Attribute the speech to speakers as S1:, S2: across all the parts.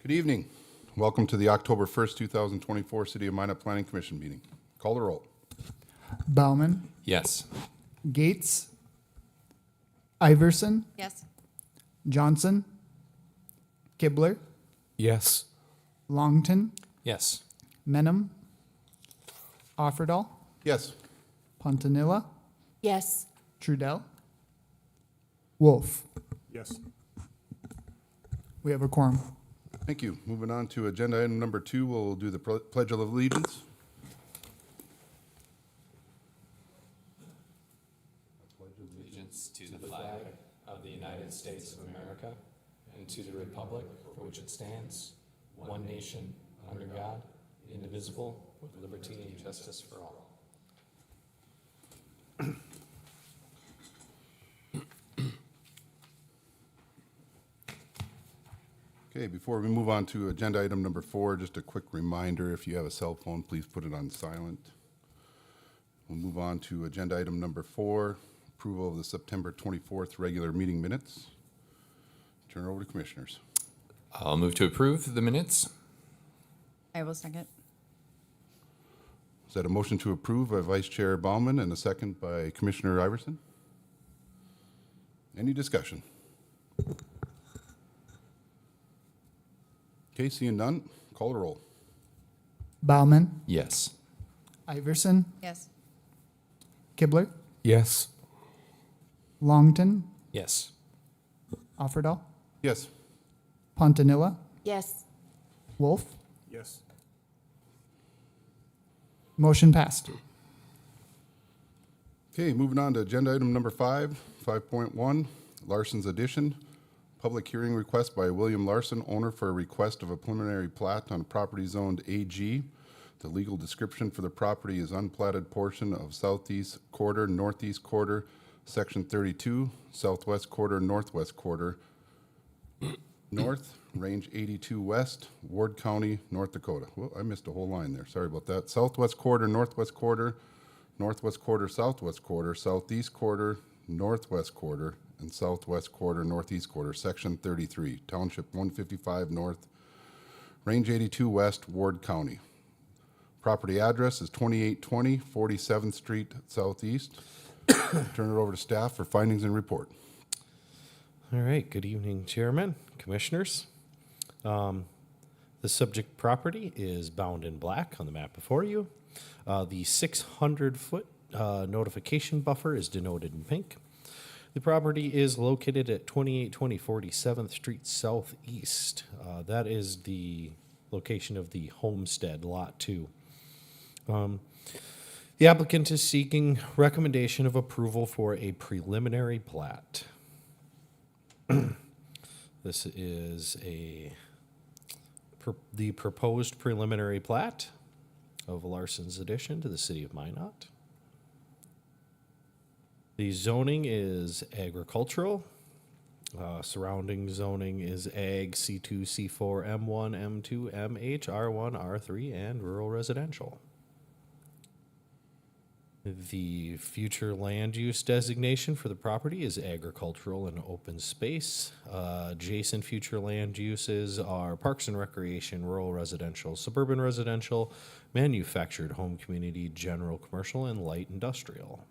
S1: Good evening. Welcome to the October 1st, 2024 City of Minot Planning Commission meeting. Call the roll.
S2: Bauman,
S3: Yes.
S2: Gates, Iverson,
S4: Yes.
S2: Johnson, Kibler,
S3: Yes.
S2: Longton,
S3: Yes.
S2: Menham, Offerdahl,
S1: Yes.
S2: Pontanilla,
S4: Yes.
S2: Trudell, Wolf.
S5: Yes.
S2: We have a quorum.
S1: Thank you. Moving on to agenda item number 2, we'll do the Pledge of Allegiance.
S3: Allegiance to the flag of the United States of America and to the republic for which it stands, one nation, under God, indivisible, with liberty and justice for all.
S1: Okay, before we move on to agenda item number 4, just a quick reminder, if you have a cell phone, please put it on silent. We'll move on to agenda item number 4, approval of the September 24th regular meeting minutes. Turn it over to commissioners.
S3: I'll move to approve the minutes.
S4: I will second.
S1: Is that a motion to approve by Vice Chair Bauman and a second by Commissioner Iverson? Any discussion? Okay, seeing none, call the roll.
S2: Bauman,
S3: Yes.
S2: Iverson,
S4: Yes.
S2: Kibler,
S3: Yes.
S2: Longton,
S3: Yes.
S2: Offerdahl,
S1: Yes.
S2: Pontanilla,
S4: Yes.
S2: Wolf.
S5: Yes.
S2: Motion passed.
S1: Okay, moving on to agenda item number 5, 5.1, Larson's Addition. Public hearing request by William Larson, owner, for a request of a preliminary plat on property zoned AG. The legal description for the property is unplatted portion of southeast quarter, northeast quarter, section 32, southwest quarter, northwest quarter, north, range 82 west, Ward County, North Dakota. Well, I missed a whole line there. Sorry about that. Southwest quarter, northwest quarter, northwest quarter, southwest quarter, southeast quarter, northwest quarter, and southwest quarter, northeast quarter, section 33, township 155 north, range 82 west, Ward County. Property address is 2820 47th Street Southeast. Turn it over to staff for findings and report.
S6: All right, good evening, Chairman, Commissioners. The subject property is bound in black on the map before you. The 600-foot notification buffer is denoted in pink. The property is located at 2820 47th Street Southeast. That is the location of the homestead, Lot 2. The applicant is seeking recommendation of approval for a preliminary plat. This is the proposed preliminary plat of Larson's Addition to the city of Minot. The zoning is agricultural. Surrounding zoning is Ag, C2, C4, M1, M2, MH, R1, R3, and rural residential. The future land use designation for the property is agricultural and open space. Adjacent future land uses are parks and recreation, rural residential, suburban residential, manufactured home community, general commercial, and light industrial.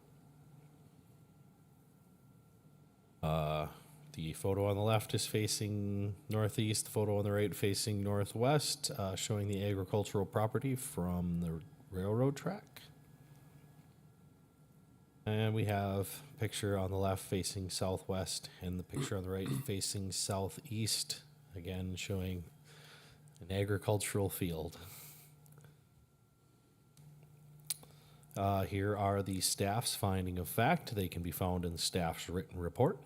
S6: The photo on the left is facing northeast, the photo on the right facing northwest, showing the agricultural property from the railroad track. And we have a picture on the left facing southwest and the picture on the right facing southeast, again showing an agricultural field. Here are the staff's finding of fact. They can be found in the staff's written report.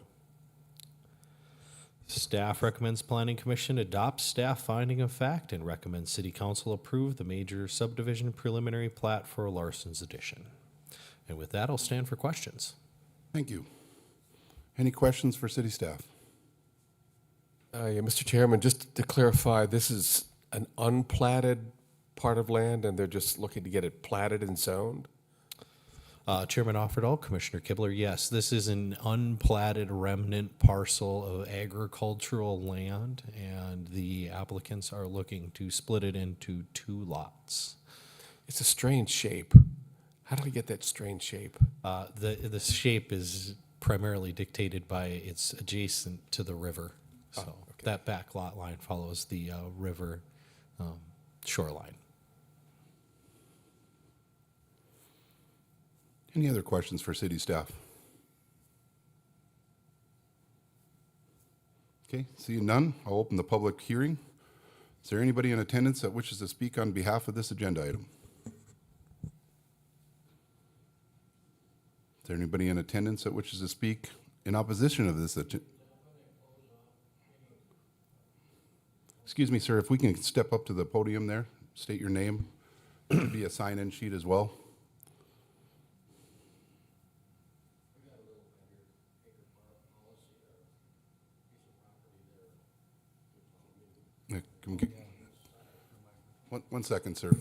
S6: Staff recommends Planning Commission adopt staff finding of fact and recommends City Council approve the major subdivision preliminary plat for Larson's Addition. And with that, I'll stand for questions.
S1: Thank you. Any questions for city staff?
S5: Yeah, Mr. Chairman, just to clarify, this is an unplatted part of land and they're just looking to get it platted and zoned?
S6: Chairman Offerdahl, Commissioner Kibler, yes, this is an unplatted remnant parcel of agricultural land, and the applicants are looking to split it into 2 lots.
S5: It's a strange shape. How did we get that strange shape?
S6: The shape is primarily dictated by it's adjacent to the river, so
S5: okay.
S6: that back lot line follows the river shoreline.
S1: Any other questions for city staff? Okay, seeing none, I'll open the public hearing. Is there anybody in attendance that wishes to speak on behalf of this agenda item? Is there anybody in attendance that wishes to speak in opposition of this agenda? Excuse me, sir, if we can step up to the podium there, state your name. There should be a sign-in sheet as well. Can we get, one second, sir. And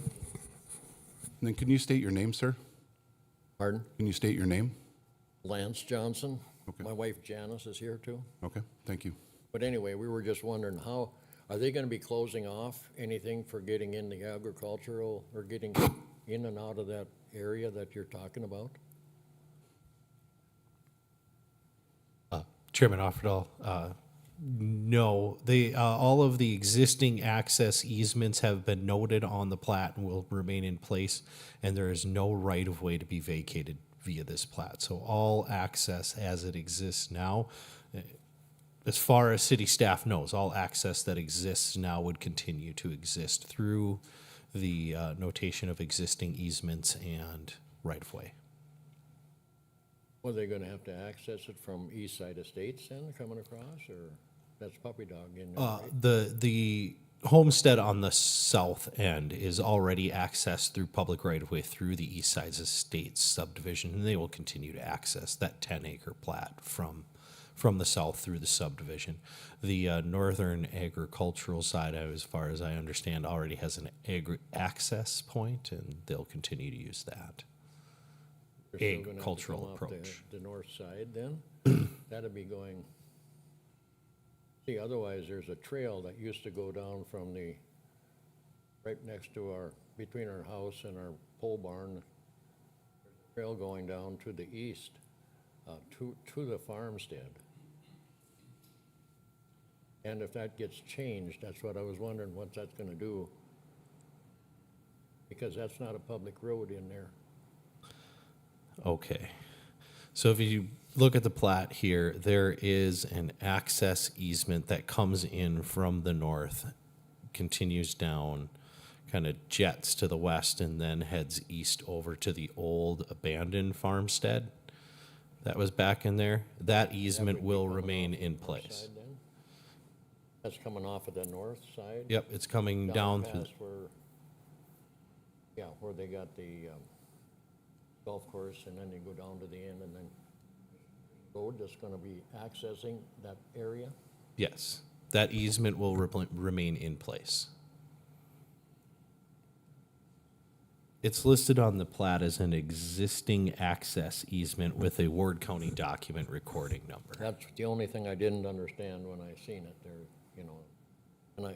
S1: then can you state your name, sir?
S7: Pardon?
S1: Can you state your name?
S7: Lance Johnson.
S1: Okay.
S7: My wife Janice is here too.
S1: Okay, thank you.
S7: But anyway, we were just wondering how, are they gonna be closing off anything for getting in the agricultural or getting in and out of that area that you're talking about?
S6: Chairman Offerdahl, no, they, all of the existing access easements have been noted on the plat and will remain in place, and there is no right-of-way to be vacated via this plat. So all access as it exists now, as far as city staff knows, all access that exists now would continue to exist through the notation of existing easements and right-of-way.
S7: Were they gonna have to access it from East Side Estates then, coming across, or that's Puppy Dog in there, right?
S6: The homestead on the south end is already accessed through public right-of-way through the East Side Estates subdivision, and they will continue to access that 10-acre plat from the south through the subdivision. The northern agricultural side, as far as I understand, already has an access point, and they'll continue to use that.
S7: They're still gonna have to
S6: Agricultural
S7: come off
S6: approach.
S7: The north side then? That'd be going, see, otherwise there's a trail that used to go down from the, right next to our, between our house and our pole barn, trail going down to the east, to the farmstead. And if that gets changed, that's what I was wondering what that's gonna do. Because that's not a public road in there.
S6: Okay. So if you look at the plat here, there is an access easement that comes in from the north, continues down, kind of jets to the west, and then heads east over to the old abandoned farmstead that was back in there. That easement will remain in place.
S7: Side then? That's coming off of the north side?
S6: Yep, it's coming down through.
S7: Past where, yeah, where they got the golf course, and then they go down to the end, and then road that's gonna be accessing that area?
S6: Yes, that easement will remain in place. It's listed on the plat as an existing access easement with a Ward County document recording number.
S7: That's the only thing I didn't understand when I seen it there, you know. And I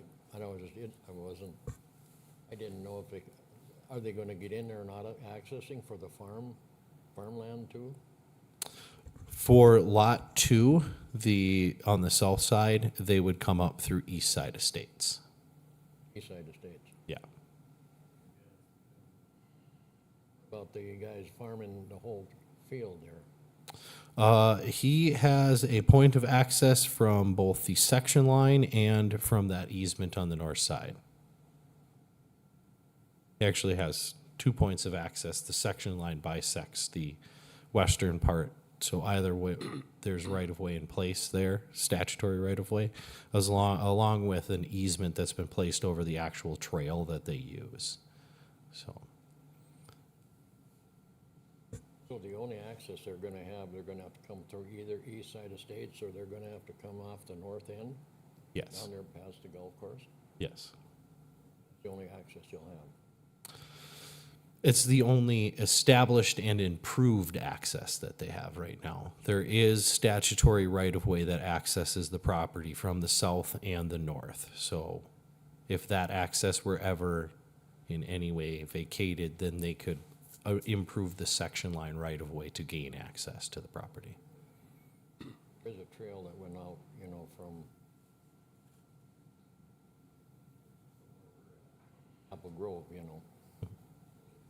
S7: didn't know if they, are they gonna get in there and not accessing for the farmland too?
S6: For Lot 2, on the south side, they would come up through East Side Estates.
S7: East Side Estates.
S6: Yeah.
S7: About the guys farming the whole field there.
S6: He has a point of access from both the section line and from that easement on the north side. He actually has 2 points of access. The section line bisects the western part, so either way, there's right-of-way in place there, statutory right-of-way, along with an easement that's been placed over the actual trail that they use. So,
S7: So the only access they're gonna have to come through either East Side Estates, or they're gonna have to come off the north end,
S6: yes,
S7: down there past the golf course?
S6: yes.
S7: The only access you'll have.
S6: It's the only established and improved access that they have right now. There is statutory right-of-way that accesses the property from the south and the north. So if that access were ever in any way vacated, then they could improve the section line right-of-way to gain access to the property.
S7: There's a trail that went out, from Apple Grove,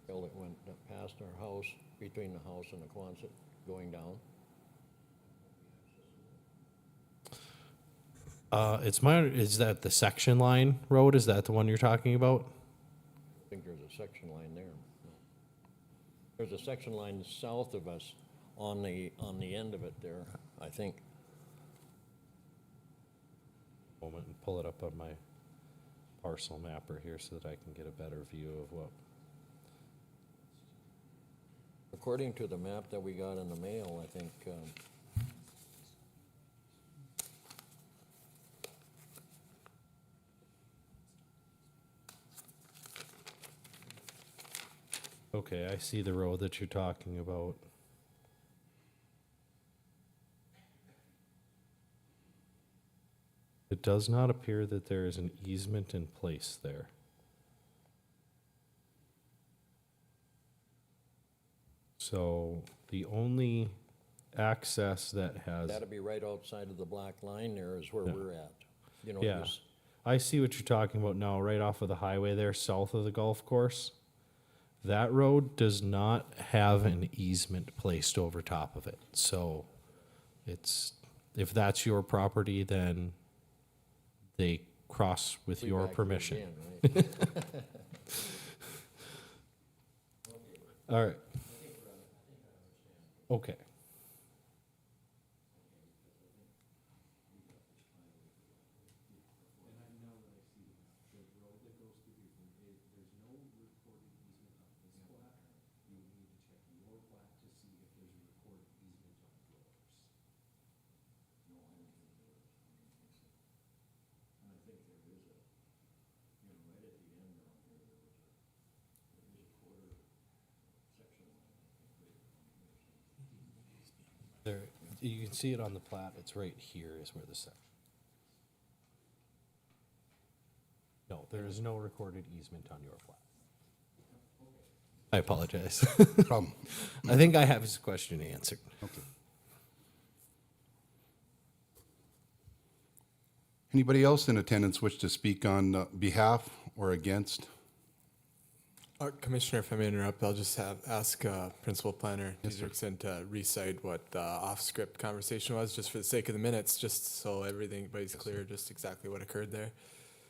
S7: trail that passed our house, between the house and the Quonset, going down.
S6: Is that the section line road? Is that the one you're talking about?
S7: I think there's a section line there. There's a section line south of us on the end of it there, I think.
S6: Moment and pull it up on my parcel mapper here so that I can get a better view of what.
S7: According to the map that we got in the mail, I think,
S6: Okay, I see the road that you're talking about. It does not appear that there is an easement in place there. So the only access that has,
S7: that'd be right outside of the black line there is where
S6: Yeah.
S7: we're at.
S6: yeah,
S7: just-
S6: I see what you're talking about now, right off of the highway there, south of the golf course. That road does not have an easement placed over top of it. So it's, if that's your property, then they cross with
S7: we
S6: your
S7: back here
S6: permission.
S7: again, right?
S6: All right. Okay. There, you can see it on the plat. It's right here is where the set. No, there is no recorded easement on your plat. I apologize.
S1: Problem.
S6: I think I have his question answered.
S1: Okay. Anybody else in attendance wish to speak on behalf or against?
S8: Commissioner, if I may interrupt, I'll just ask Principal Planner Dietrichson to recite what the off-script conversation was, just for the sake of the minutes, just so everybody's clear, just exactly what occurred there.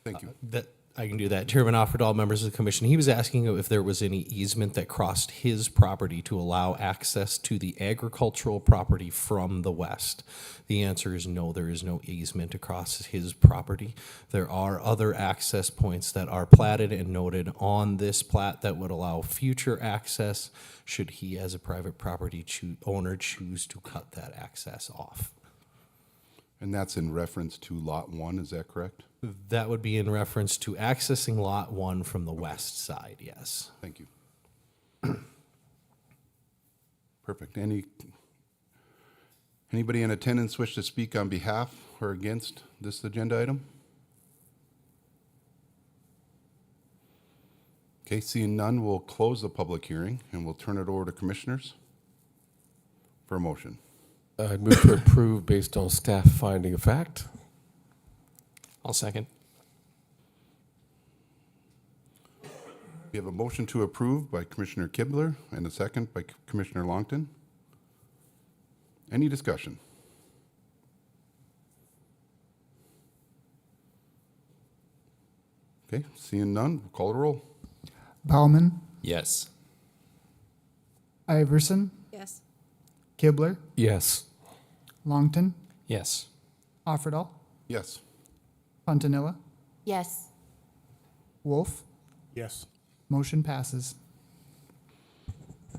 S1: Thank you.
S6: That I can do that. Chairman offered all members of the commission. He was asking if there was any easement that crossed his property to allow access to the agricultural property from the west. The answer is no, there is no easement across his property. There are other access points that are platted and noted on this plat that would allow future access should he, as a private property owner, choose to cut that access off.
S1: And that's in reference to Lot 1, is that correct?
S6: That would be in reference to accessing Lot 1 from the west side, yes.
S1: Thank you. Perfect. Anybody in attendance wish to speak on behalf or against this agenda item? Okay, seeing none, we'll close the public hearing and we'll turn it over to commissioners for a motion.
S5: I'd move to approve based on staff finding of fact.
S3: I'll second.
S1: We have a motion to approve by Commissioner Kibler and a second by Commissioner Longton. Any discussion? Okay, seeing none, we'll call it a roll.
S2: Bauman,
S3: Yes.
S4: Yes.
S2: Iverson, Kibler,
S5: Yes.
S2: Longton,
S3: Yes.
S2: Offerdahl,
S1: Yes.
S2: Pontanilla,
S4: Yes.
S2: Wolf.
S8: Yes.
S2: Motion passes.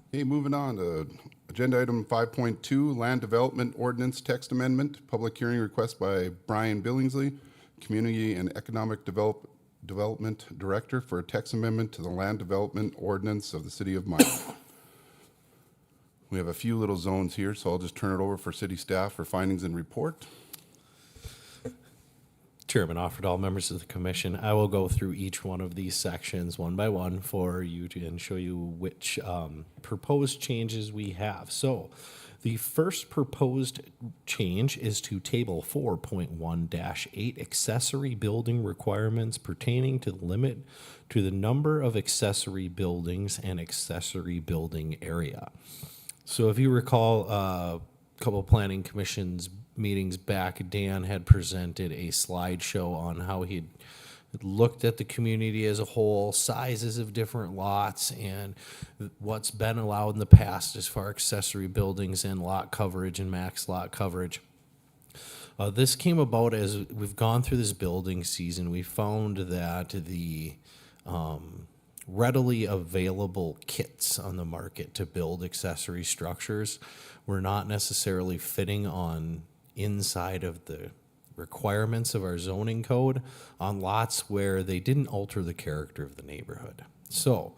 S1: Okay, moving on to agenda item 5.2, Land Development Ordinance Text Amendment, public hearing request by Brian Billingsley, Community and Economic Development Director for a text amendment to the Land Development Ordinance of the City of Minot. We have a few little zones here, so I'll just turn it over for city staff for findings and report.
S6: Chairman Offerdahl, members of the commission, I will go through each one of these sections one by one for you to and show you which proposed changes we have. So the first proposed change is to table 4.1-8 accessory building requirements pertaining to the limit to the number of accessory buildings and accessory building area. So if you recall, a couple of planning commissions meetings back, Dan had presented a slideshow on how he'd looked at the community as a whole, sizes of different lots, and what's been allowed in the past as far as accessory buildings and lot coverage and max lot coverage. This came about as we've gone through this building season. We found that the readily available kits on the market to build accessory structures were not necessarily fitting on inside of the requirements of our zoning code on lots where they didn't alter the character of the neighborhood. So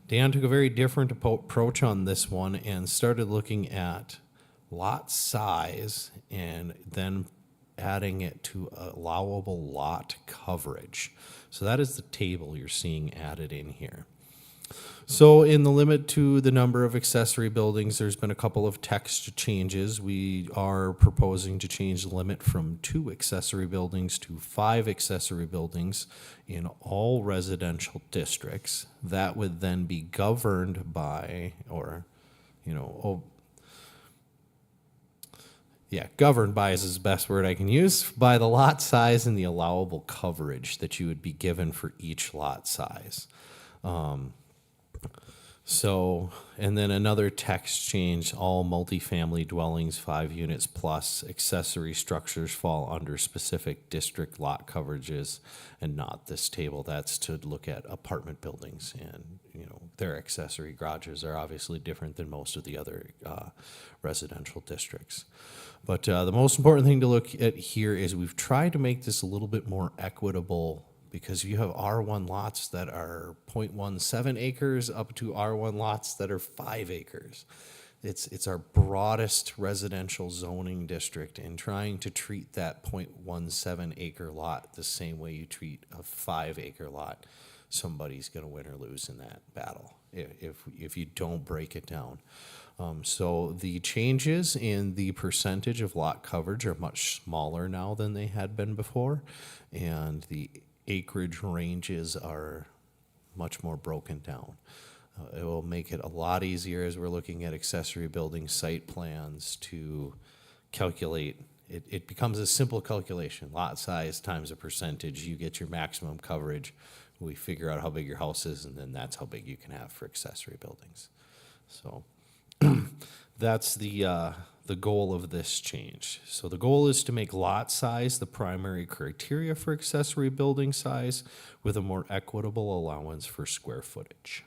S6: Dan took a very different approach on this one and started looking at lot size and then adding it to allowable lot coverage. So that is the table you're seeing added in here. So in the limit to the number of accessory buildings, there's been a couple of text changes. We are proposing to change the limit from 2 accessory buildings to 5 accessory buildings in all residential districts. That would then be governed by, or, governed by is the best word I can use, by the lot size and the allowable coverage that you would be given for each lot size. And then another text change, all multifamily dwellings, 5 units plus accessory structures fall under specific district lot coverages and not this table. That's to look at apartment buildings, and, their accessory garages are obviously different than most of the other residential districts. But the most important thing to look at here is we've tried to make this a little bit more equitable, because you have R1 lots that are 0.17 acres up to R1 lots that are 5 acres. It's our broadest residential zoning district, and trying to treat that 0.17 acre lot the same way you treat a 5 acre lot, somebody's going to win or lose in that battle if you don't break it down. So the changes in the percentage of lot coverage are much smaller now than they had been before, and the acreage ranges are much more broken down. It will make it a lot easier as we're looking at accessory building site plans to calculate. It becomes a simple calculation. Lot size times a percentage, you get your maximum coverage. We figure out how big your house is, and then that's how big you can have for accessory buildings. So that's the goal of this change. So the goal is to make lot size the primary criteria for accessory building size, with a more equitable allowance for square footage.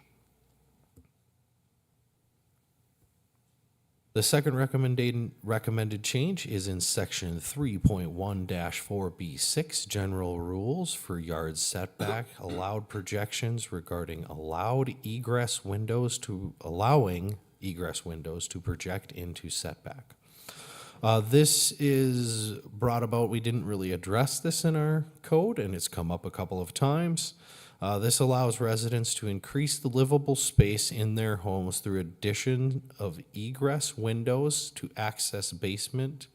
S6: The second recommended change is in section 3.1-4B6, general rules for yard setback, allowed projections regarding allowing egress windows to project into setback. This is brought about, we didn't really address this in our code, and it's come up a couple of times. This allows residents to increase the livable space in their homes through addition of egress windows to access basement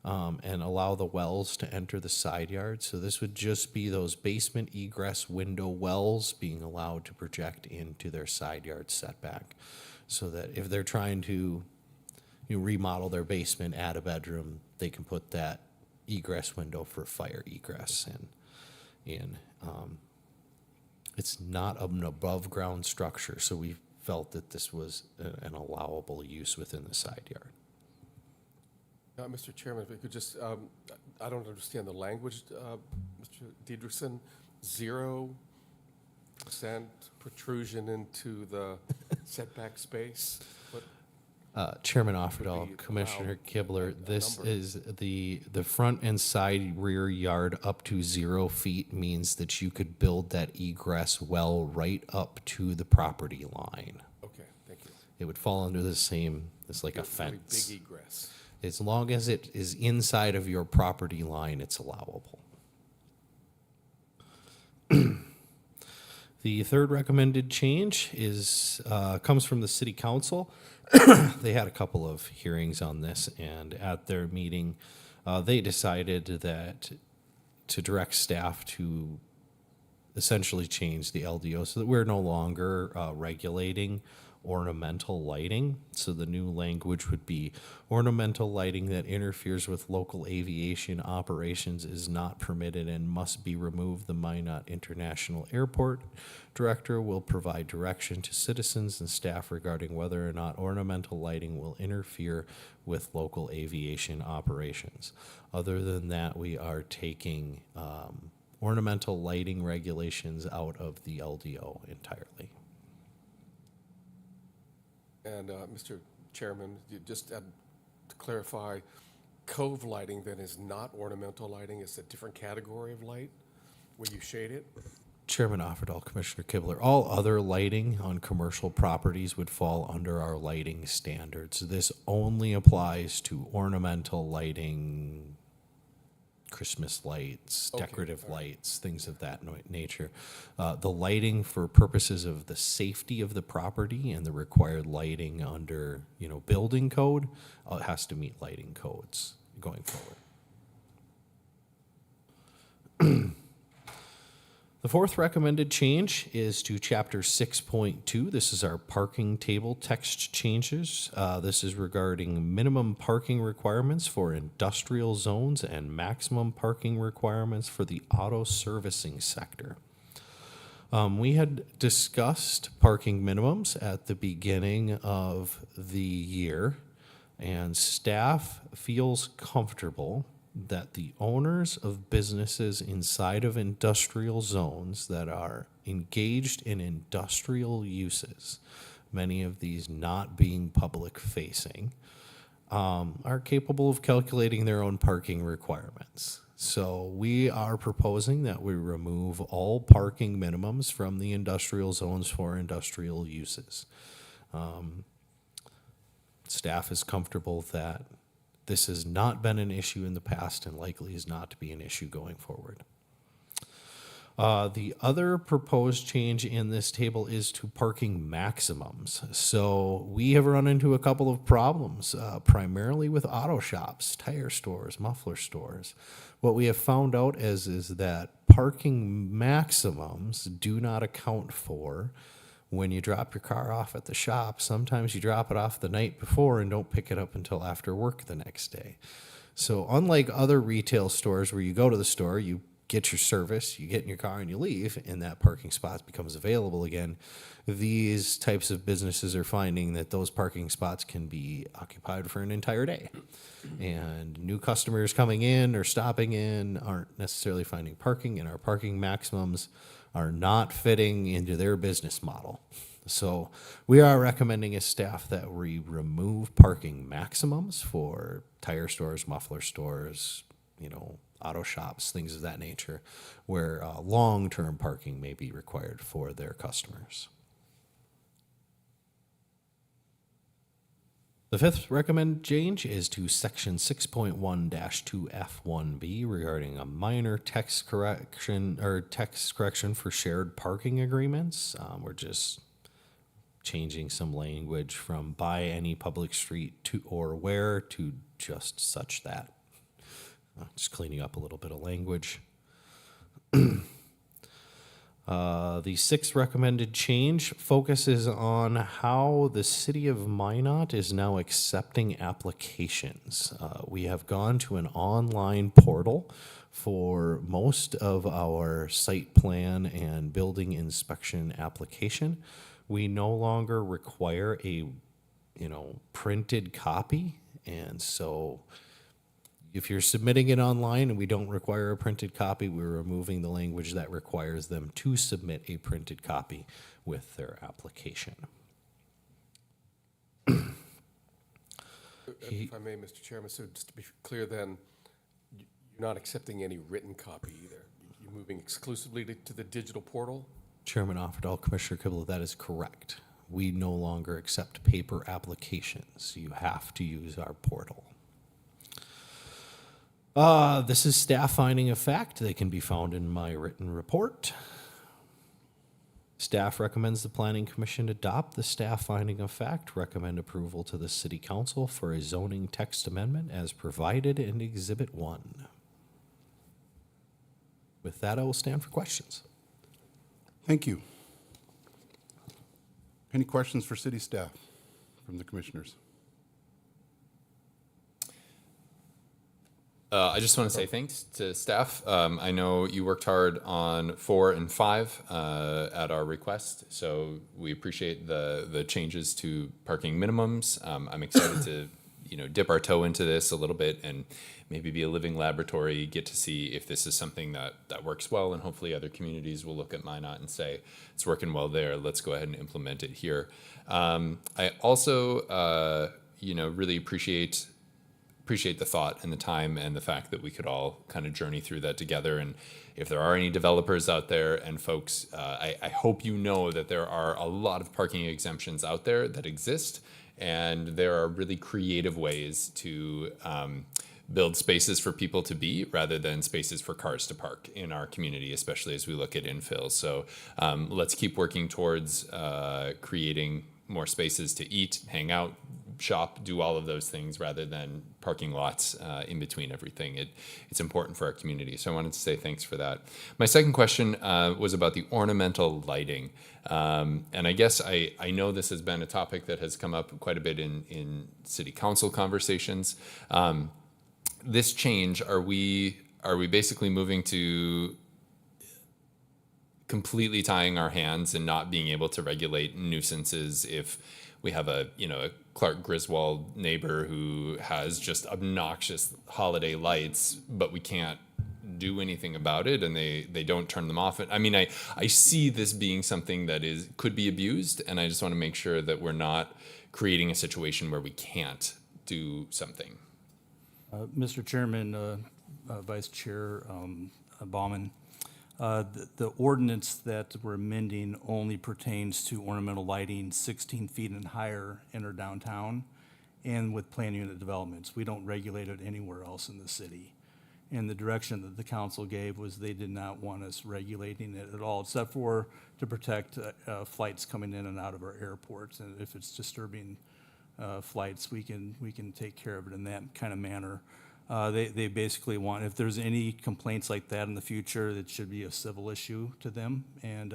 S6: and allow the wells to enter the side yard. So this would just be those basement egress window wells being allowed to project into their side yard setback, so that if they're trying to remodel their basement, add a bedroom, they can put that egress window for fire egress. And it's not an above ground structure, so we felt that this was an allowable use within the side yard.
S5: Mr. Chairman, if we could just, I don't understand the language, Mr. Diedrichsen, 0% protrusion into the setback space. What?
S6: Chairman
S5: Would
S6: Offerdahl,
S5: we
S6: Commissioner
S5: allow
S6: Kibler,
S5: a
S6: this
S5: number?
S6: is the front and side rear yard up to 0 feet means that you could build that egress well right up to the property line.
S5: Okay, thank you.
S6: It would fall under the same, it's like a
S5: Very
S6: fence.
S5: Big egress.
S6: As long as it is inside of your property line, it's allowable. The third recommended change is, comes from the city council. They had a couple of hearings on this, and at their meeting, they decided that to direct staff to essentially change the LDO so that we're no longer regulating ornamental lighting. So the new language would be ornamental lighting that interferes with local aviation operations is not permitted and must be removed. The Minot International Airport Director will provide direction to citizens and staff regarding whether or not ornamental lighting will interfere with local aviation operations. Other than that, we are taking ornamental lighting regulations out of the LDO entirely.
S5: And, Mr. Chairman, just to clarify, cove lighting then is not ornamental lighting, it's a different category of light where you shade it?
S6: Chairman Offerdahl, Commissioner Kibler, all other lighting on commercial properties would fall under our lighting standards. This only applies to ornamental lighting, Christmas lights,
S5: Okay,
S6: decorative
S5: all right.
S6: lights, things of that nature. The lighting for purposes of the safety of the property and the required lighting under, building code, has to meet lighting codes going forward. The fourth recommended change is to Chapter 6.2. This is our parking table text changes. This is regarding minimum parking requirements for industrial zones and maximum parking requirements for the auto servicing sector. We had discussed parking minimums at the beginning of the year, and staff feels comfortable that the owners of businesses inside of industrial zones that are engaged in industrial uses, many of these not being public facing, are capable of calculating their own parking requirements. So we are proposing that we remove all parking minimums from the industrial zones for industrial uses. Staff is comfortable that this has not been an issue in the past and likely is not to be an issue going forward. The other proposed change in this table is to parking maximums. So we have run into a couple of problems, primarily with auto shops, tire stores, muffler stores. What we have found out is that parking maximums do not account for when you drop your car off at the shop. Sometimes you drop it off the night before and don't pick it up until after work the next day. So unlike other retail stores where you go to the store, you get your service, you get in your car and you leave, and that parking spot becomes available again, these types of businesses are finding that those parking spots can be occupied for an entire day. And new customers coming in or stopping in aren't necessarily finding parking, and our parking maximums are not fitting into their business model. So we are recommending as staff that we remove parking maximums for tire stores, muffler stores, auto shops, things of that nature, where long-term parking may be required for their customers. The fifth recommended change is to section 6.1-2F1B regarding a minor text correction for shared parking agreements. We're just changing some language from by any public street to or where to just such that. Just cleaning up a little bit of language. The sixth recommended change focuses on how the city of Minot is now accepting applications. We have gone to an online portal for most of our site plan and building inspection application. We no longer require a, printed copy, and so if you're submitting it online and we don't require a printed copy, we're removing the language that requires them to submit a printed copy with their application. He-
S5: If I may, Mr. Chairman, so just to be clear then, you're not accepting any written copy either. You're moving exclusively to the digital portal?
S6: Chairman Offerdahl, Commissioner Kibble, that is correct. We no longer accept paper applications. You have to use our portal. This is staff finding of fact. They can be found in my written report. Staff recommends the Planning Commission adopt the staff finding of fact, recommend approval to the City Council for a zoning text amendment as provided in Exhibit 1. With that, I will stand for questions.
S1: Thank you. Any questions for city staff from the commissioners?
S3: I just want to say thanks to staff. I know you worked hard on 4 and 5 at our request, so we appreciate the changes to parking minimums. I'm excited to dip our toe into this a little bit and maybe be a living laboratory, get to see if this is something that works well, and hopefully other communities will look at Minot and say, it's working well there, let's go ahead and implement it here. I also really appreciate the thought and the time and the fact that we could all kind of journey through that together. And if there are any developers out there and folks, I hope you know that there are a lot of parking exemptions out there that exist, and there are really creative ways to build spaces for people to be rather than spaces for cars to park in our community, especially as we look at infill. So let's keep working towards creating more spaces to eat, hang out, shop, do all of those things rather than parking lots in between everything. It's important for our community. So I wanted to say thanks for that. My second question was about the ornamental lighting. And I guess I know this has been a topic that has come up quite a bit in city council conversations. This change, are we basically moving to completely tying our hands and not being able to regulate nuisances if we have a Clark Griswold neighbor who has just obnoxious holiday lights, but we can't do anything about it and they don't turn them off? I mean, I see this being something that could be abused, and I just want to make sure that we're not creating a situation where we can't do something.
S9: Mr. Chairman, Vice Chair Baumann, the ordinance that we're amending only pertains to ornamental lighting 16 feet and higher in our downtown and with planned unit developments. We don't regulate it anywhere else in the city. And the direction that the council gave was they did not want us regulating it at all, except for to protect flights coming in and out of our airports. And if it's disturbing flights, we can take care of it in that kind of manner. They basically want, if there's any complaints like that in the future, it should be a civil issue to them, and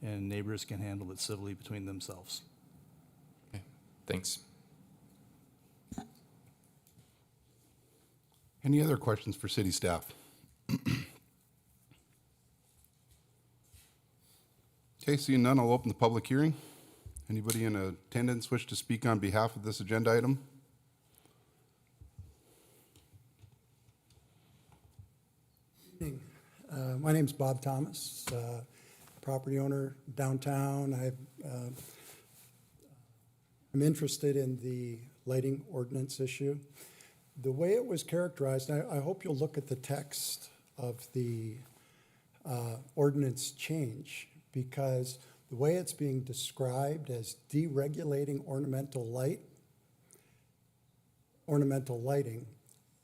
S9: neighbors can handle it civilly between themselves.
S3: Okay, thanks.
S1: Any other questions for city staff? Okay, seeing none, I'll open the public hearing. Anybody in attendance wish to speak on behalf of this agenda item?
S10: Evening. My name's Bob Thomas, property owner downtown. I'm interested in the lighting ordinance issue. The way it was characterized, I hope you'll look at the text of the ordinance change, because the way it's being described as deregulating ornamental lighting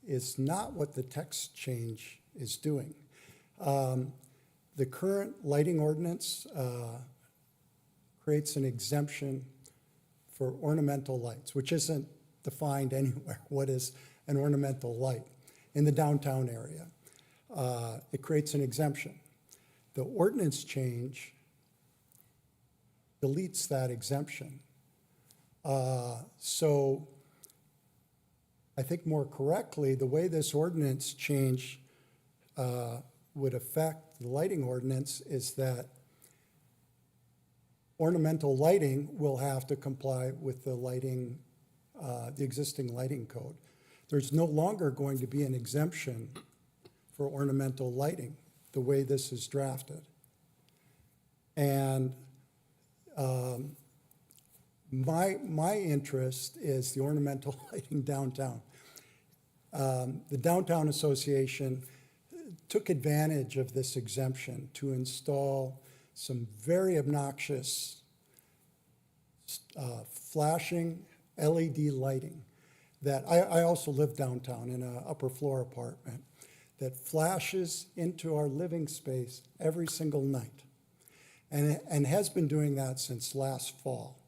S10: is not what the text change is doing. The current lighting ordinance creates an exemption for ornamental lights, which isn't defined anywhere. What is an ornamental light in the downtown area? It creates an exemption. The ordinance change deletes that exemption. So I think more correctly, the way this ordinance change would affect the lighting ordinance is that ornamental lighting will have to comply with the lighting, the existing lighting code. There's no longer going to be an exemption for ornamental lighting the way this is drafted. And My interest is the ornamental lighting downtown. The Downtown Association took advantage of this exemption to install some very obnoxious flashing LED lighting that I also live downtown in an upper floor apartment that flashes into our living space every single night and has been doing that since last fall.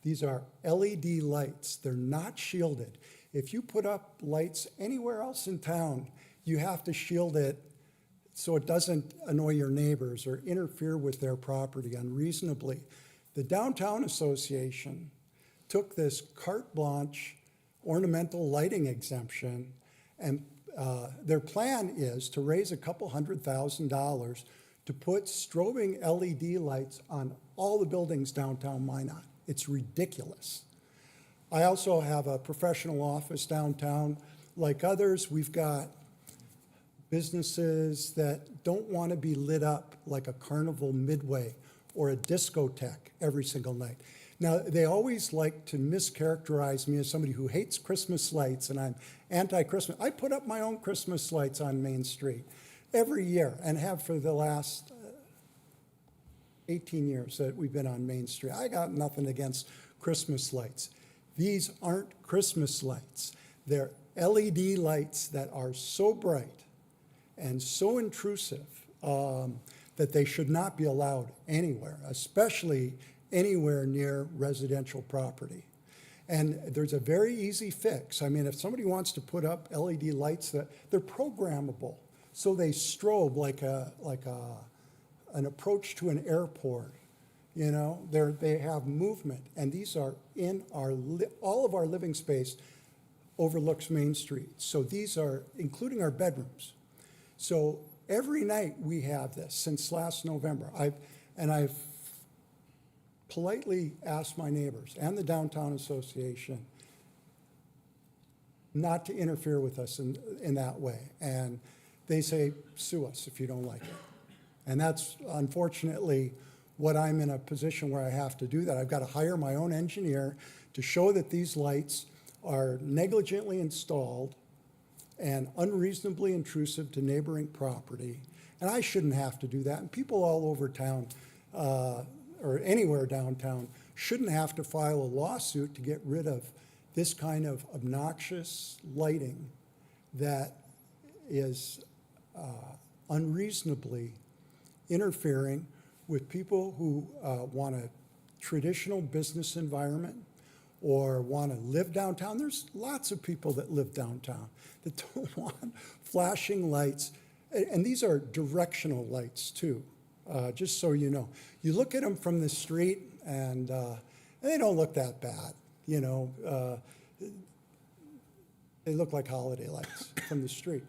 S10: These are LED lights. They're not shielded. If you put up lights anywhere else in town, you have to shield it so it doesn't annoy your neighbors or interfere with their property unreasonably. The Downtown Association took this carte blanche ornamental lighting exemption, and their plan is to raise a couple $100,000 to put strobing LED lights on all the buildings downtown Minot. It's ridiculous. I also have a professional office downtown. Like others, we've got businesses that don't want to be lit up like a Carnival Midway or a discotheque every single night. Now, they always like to mischaracterize me as somebody who hates Christmas lights and I'm anti-Christmas. I put up my own Christmas lights on Main Street every year and have for the last 18 years that we've been on Main Street. I got nothing against Christmas lights. These aren't Christmas lights. They're LED lights that are so bright and so intrusive that they should not be allowed anywhere, especially anywhere near residential property. And there's a very easy fix. I mean, if somebody wants to put up LED lights, they're programmable, so they strobe like an approach to an airport. You know, they have movement, and these are in all of our living space overlooks Main Street. So these are including our bedrooms. So every night we have this since last November. I've politely asked my neighbors and the Downtown Association not to interfere with us in that way. And they say, sue us if you don't like it. And that's unfortunately what I'm in a position where I have to do that. I've got to hire my own engineer to show that these lights are negligently installed and unreasonably intrusive to neighboring property. And I shouldn't have to do that. And people all over town or anywhere downtown shouldn't have to file a lawsuit to get rid of this kind of obnoxious lighting that is unreasonably interfering with people who want a traditional business environment or want to live downtown. There's lots of people that live downtown that don't want flashing lights. And these are directional lights too, just so you know. You look at them from the street and they don't look that bad, you know. They look like holiday lights from the street.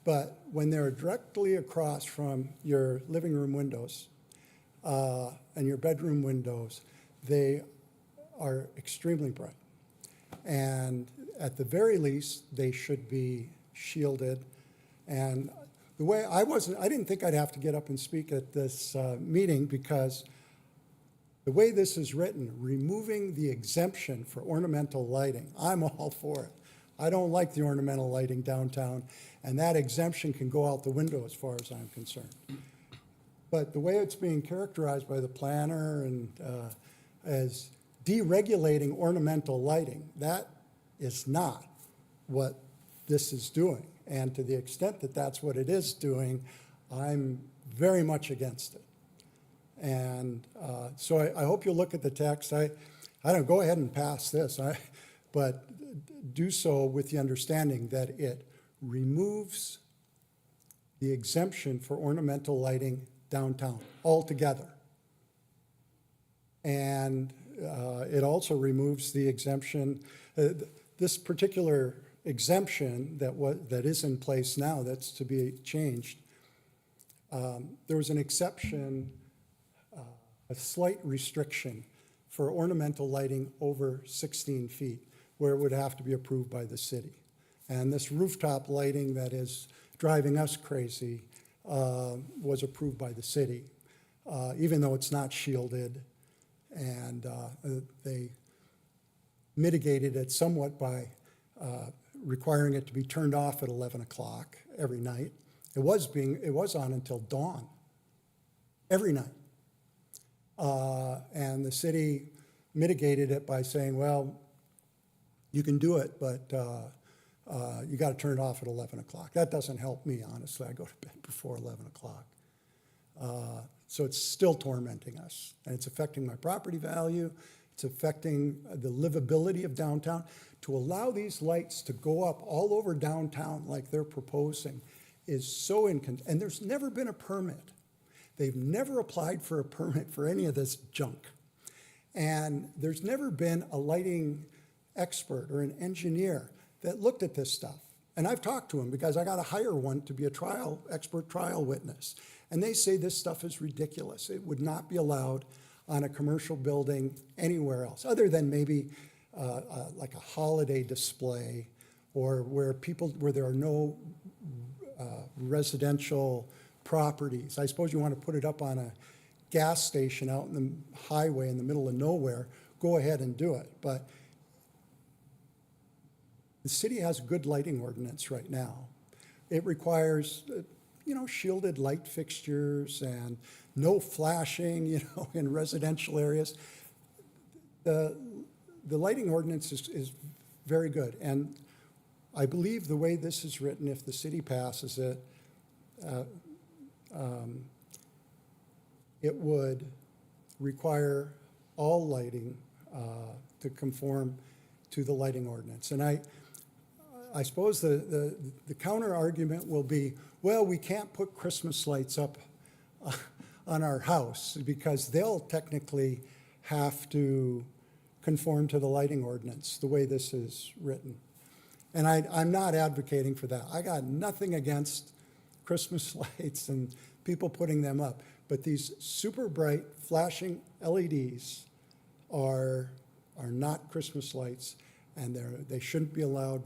S10: But when they're directly across from your living room windows and your bedroom windows, they are extremely bright. And at the very least, they should be shielded. And the way I didn't think I'd have to get up and speak at this meeting because the way this is written, removing the exemption for ornamental lighting, I'm all for it. I don't like the ornamental lighting downtown, and that exemption can go out the window as far as I'm concerned. But the way it's being characterized by the planner and as deregulating ornamental lighting, that is not what this is doing. And to the extent that that's what it is doing, I'm very much against it. And so I hope you'll look at the text. I don't go ahead and pass this, but do so with the understanding that it removes the exemption for ornamental lighting downtown altogether. And it also removes the exemption, this particular exemption that is in place now that's to be changed. There was an exception, a slight restriction for ornamental lighting over 16 feet, where it would have to be approved by the city. And this rooftop lighting that is driving us crazy was approved by the city, even though it's not shielded. And they mitigated it somewhat by requiring it to be turned off at 11 o'clock every night. It was on until dawn, every night. And the city mitigated it by saying, well, you can do it, but you got to turn it off at 11 o'clock. That doesn't help me, honestly. I go to bed before 11 o'clock. So it's still tormenting us, and it's affecting my property value. It's affecting the livability of downtown. To allow these lights to go up all over downtown like they're proposing is so and there's never been a permit. They've never applied for a permit for any of this junk. And there's never been a lighting expert or an engineer that looked at this stuff. And I've talked to them because I got to hire one to be a expert trial witness. And they say this stuff is ridiculous. It would not be allowed on a commercial building anywhere else, other than maybe like a holiday display or where there are no residential properties. I suppose you want to put it up on a gas station out in the highway in the middle of nowhere, go ahead and do it. But the city has a good lighting ordinance right now. It requires, shielded light fixtures and no flashing, in residential areas. The lighting ordinance is very good. And I believe the way this is written, if the city passes it, it would require all lighting to conform to the lighting ordinance. And I suppose the counter argument will be, well, we can't put Christmas lights up on our house because they'll technically have to conform to the lighting ordinance the way this is written. And I'm not advocating for that. I got nothing against Christmas lights and people putting them up, but these super bright flashing LEDs are not Christmas lights, and they shouldn't be allowed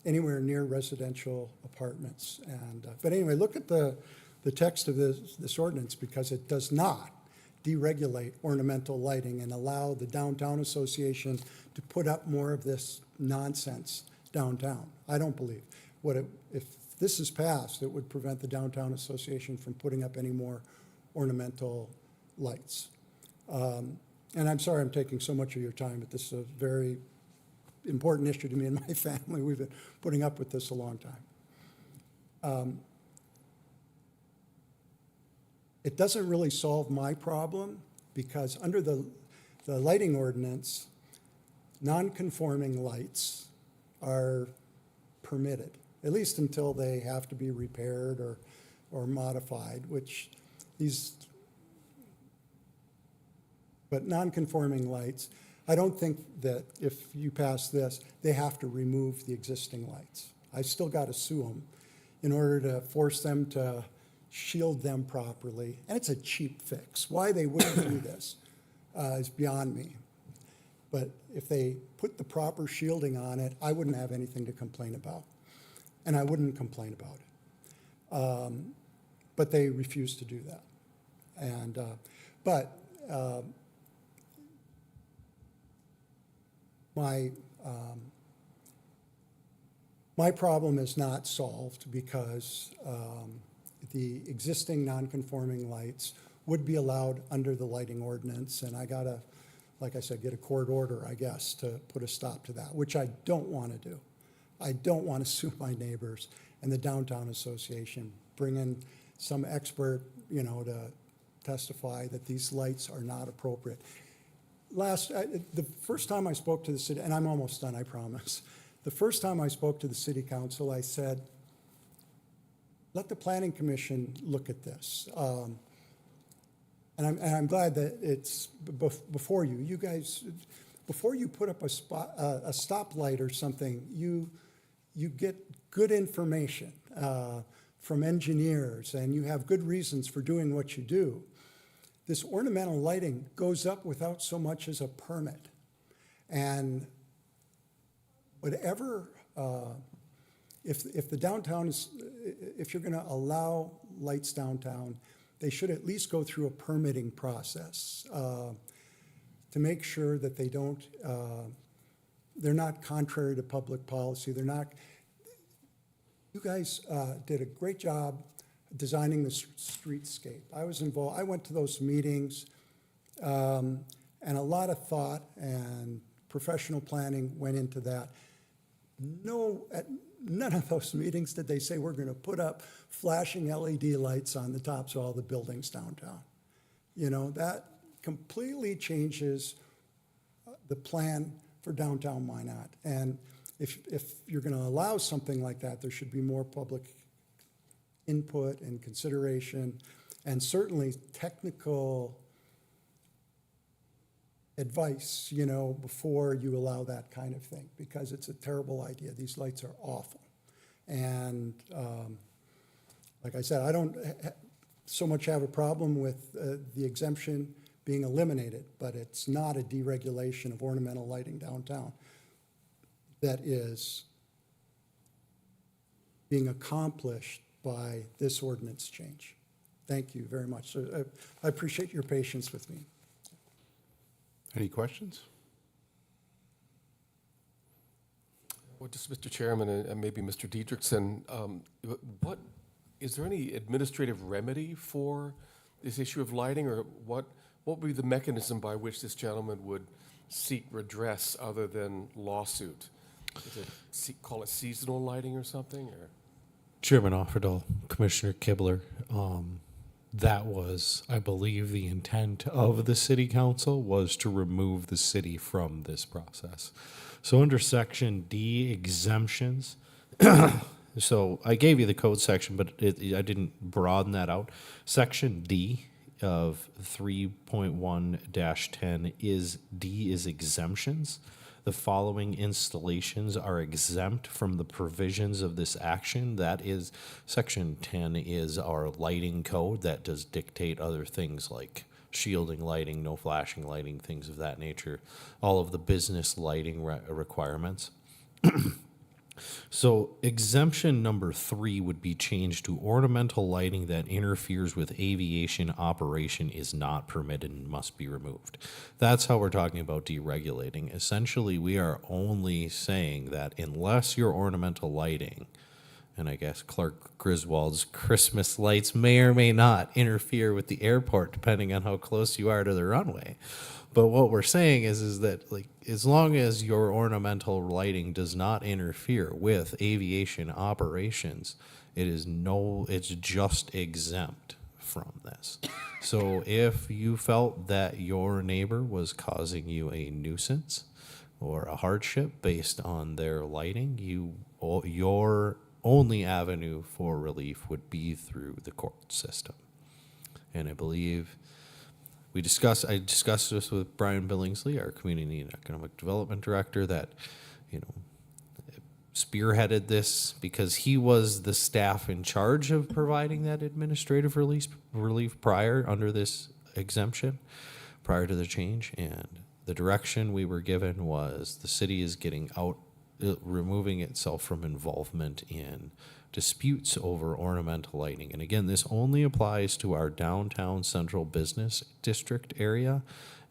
S10: anywhere near residential apartments. And but anyway, look at the text of this ordinance, because it does not deregulate ornamental lighting and allow the Downtown Association to put up more of this nonsense downtown. I don't believe. If this is passed, it would prevent the Downtown Association from putting up any more ornamental lights. And I'm sorry I'm taking so much of your time, but this is a very important issue to me and my family. We've been putting up with this a long time. It doesn't really solve my problem, because under the lighting ordinance, non-conforming lights are permitted, at least until they have to be repaired or modified, but non-conforming lights, I don't think that if you pass this, they have to remove the existing lights. I still got to sue them in order to force them to shield them properly. And it's a cheap fix. Why they wouldn't do this is beyond me. But if they put the proper shielding on it, I wouldn't have anything to complain about. And I wouldn't complain about it. But they refuse to do that. And my problem is not solved, because the existing non-conforming lights would be allowed under the lighting ordinance, and I gotta, like I said, get a court order, I guess, to put a stop to that, which I don't want to do. I don't want to sue my neighbors and the Downtown Association, bring in some expert, to testify that these lights are not appropriate. The first time I spoke to the city, and I'm almost done, I promise. The first time I spoke to the city council, I said, let the planning commission look at this. And I'm glad that it's before you. You guys, before you put up a stoplight or something, you get good information from engineers, and you have good reasons for doing what you do. This ornamental lighting goes up without so much as a permit. And whatever, if the downtown is, if you're gonna allow lights downtown, they should at least go through a permitting process. to make sure that they don't, they're not contrary to public policy. They're not, you guys did a great job designing the streetscape. I was involved, I went to those meetings, and a lot of thought and professional planning went into that. No, at none of those meetings did they say we're going to put up flashing LED lights on the tops of all the buildings downtown. You know, that completely changes the plan for downtown Minot. And if you're going to allow something like that, there should be more public input and consideration, and certainly technical advice, you know, before you allow that kind of thing, because it's a terrible idea. These lights are awful. And like I said, I don't so much have a problem with the exemption being eliminated, but it's not a deregulation of ornamental lighting downtown that is being accomplished by this ordinance change. Thank you very much. So I appreciate your patience with me.
S1: Any questions?
S5: Well, just Mr. Chairman and maybe Mr. Diedrichsen, what, is there any administrative remedy for this issue of lighting, or what would be the mechanism by which this gentleman would seek redress other than lawsuit? Is it, call it seasonal lighting or something, or?
S6: Chairman Offerdahl, Commissioner Kibler, that was, I believe, the intent of the city council was to remove the city from this process. So under section D, exemptions, so I gave you the code section, but I didn't broaden that out. Section D of 3.1-10 is exemptions. The following installations are exempt from the provisions of this action. That is, section 10 is our lighting code that does dictate other things like shielding lighting, no flashing lighting, things of that nature, all of the business lighting requirements. So exemption number 3 would be changed to ornamental lighting that interferes with aviation operation is not permitted and must be removed. That's how we're talking about deregulating. Essentially, we are only saying that unless your ornamental lighting, and I guess Clark Griswold's Christmas lights may or may not interfere with the airport depending on how close you are to the runway. But what we're saying is that, like, as long as your ornamental lighting does not interfere with aviation operations, it's just exempt from this. So if you felt that your neighbor was causing you a nuisance or a hardship based on their lighting, your only avenue for relief would be through the court system. And I believe I discussed this with Brian Billingsley, our Community and Economic Development Director, that, you know, spearheaded this because he was the staff in charge of providing that administrative relief prior under this exemption, prior to the change. And the direction we were given was the city is getting out, removing itself from involvement in disputes over ornamental lighting. And again, this only applies to our downtown central business district area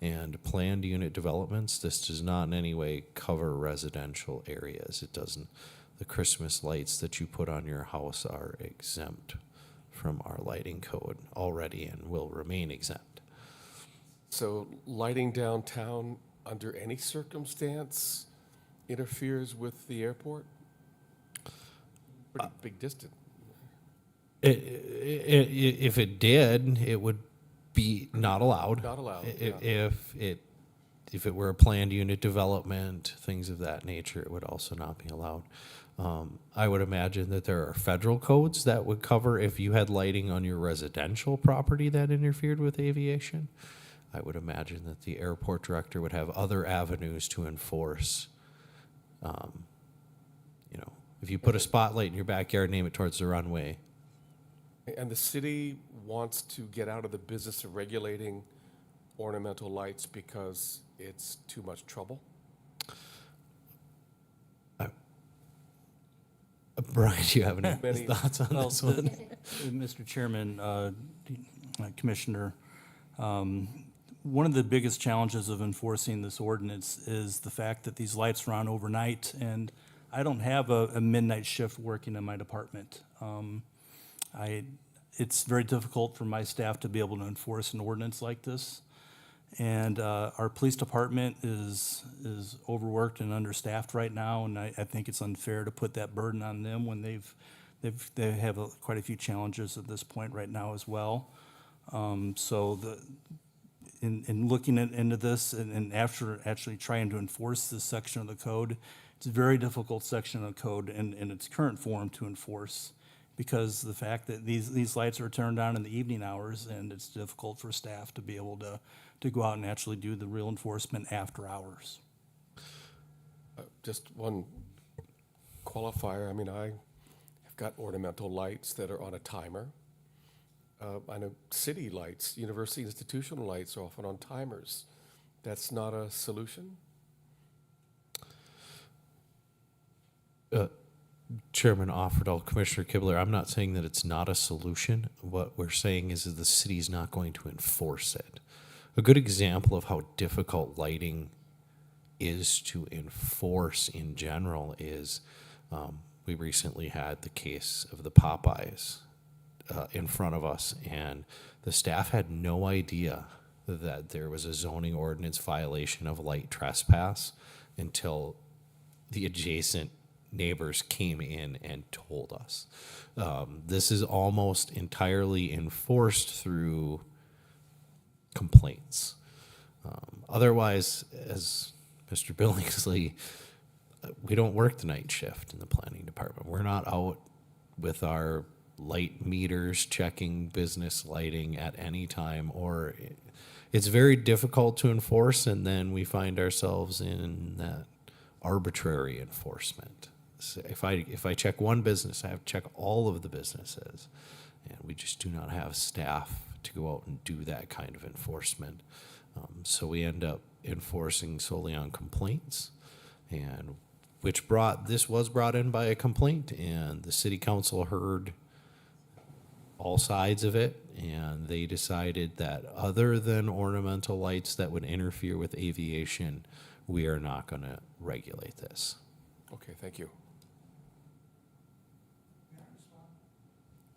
S6: and planned unit developments. This does not in any way cover residential areas. It doesn't. The Christmas lights that you put on your house are exempt from our lighting code already and will remain exempt.
S5: So lighting downtown under any circumstance interferes with the airport? Pretty big distance.
S6: If it did, it would be not allowed.
S5: Not allowed,
S6: If it were a planned unit development, things of that nature, it would also not be allowed. I would imagine that there are federal codes that would cover if you had lighting on your residential property that interfered with aviation. I would imagine that the airport director would have other avenues to enforce. You know, if you put a spotlight in your backyard, name it towards the runway.
S5: And the city wants to get out of the business of regulating ornamental lights because it's too much trouble?
S6: Brian, do you have any
S5: Many-
S6: thoughts on
S9: Well,
S6: this one?
S9: Mr. Chairman, Commissioner, one of the biggest challenges of enforcing this ordinance is the fact that these lights are on overnight, and I don't have a midnight shift working in my department. It's very difficult for my staff to be able to enforce an ordinance like this. And our police department is overworked and understaffed right now, and I think it's unfair to put that burden on them when they have quite a few challenges at this point right now as well. In looking into this and after actually trying to enforce this section of the code, it's a very difficult section of the code in its current form to enforce, because the fact that these lights are turned on in the evening hours, and it's difficult for staff to be able to go out and actually do the real enforcement after hours.
S5: Just one qualifier. I mean, I have got ornamental lights that are on a timer. I know city lights, university institutional lights are often on timers. That's not a solution?
S6: Chairman Offerdahl, Commissioner Kibler, I'm not saying that it's not a solution. What we're saying is that the city's not going to enforce it. A good example of how difficult lighting is to enforce in general is we recently had the case of the Popeyes in front of us, and the staff had no idea that there was a zoning ordinance violation of light trespass until the adjacent neighbors came in and told us. This is almost entirely enforced through complaints. Otherwise, as Mr. Billingsley, we don't work the night shift in the planning department. We're not out with our light meters checking business lighting at any time, or it's very difficult to enforce, and then we find ourselves in that arbitrary enforcement. So if I check one business, I have to check all of the businesses, and we just do not have staff to go out and do that kind of enforcement. So we end up enforcing solely on complaints, and this was brought in by a complaint, and the city council heard all sides of it, and they decided that other than ornamental lights that would interfere with aviation, we are not going to regulate this.
S5: Okay, thank you.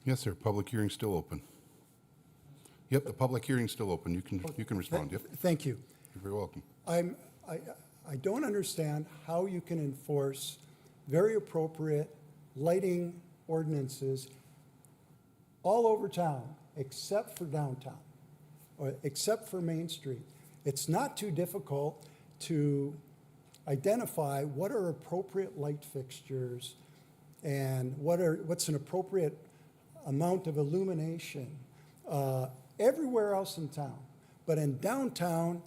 S1: Yes, sir. Public hearing's still open. Yep, the public hearing's still open. You can respond. Yep,
S10: Thank you.
S1: you're very welcome.
S10: I don't understand how you can enforce very appropriate lighting ordinances all over town, except for downtown, or except for Main Street. It's not too difficult to identify what are appropriate light fixtures and what's an appropriate amount of illumination everywhere else in town. But in downtown,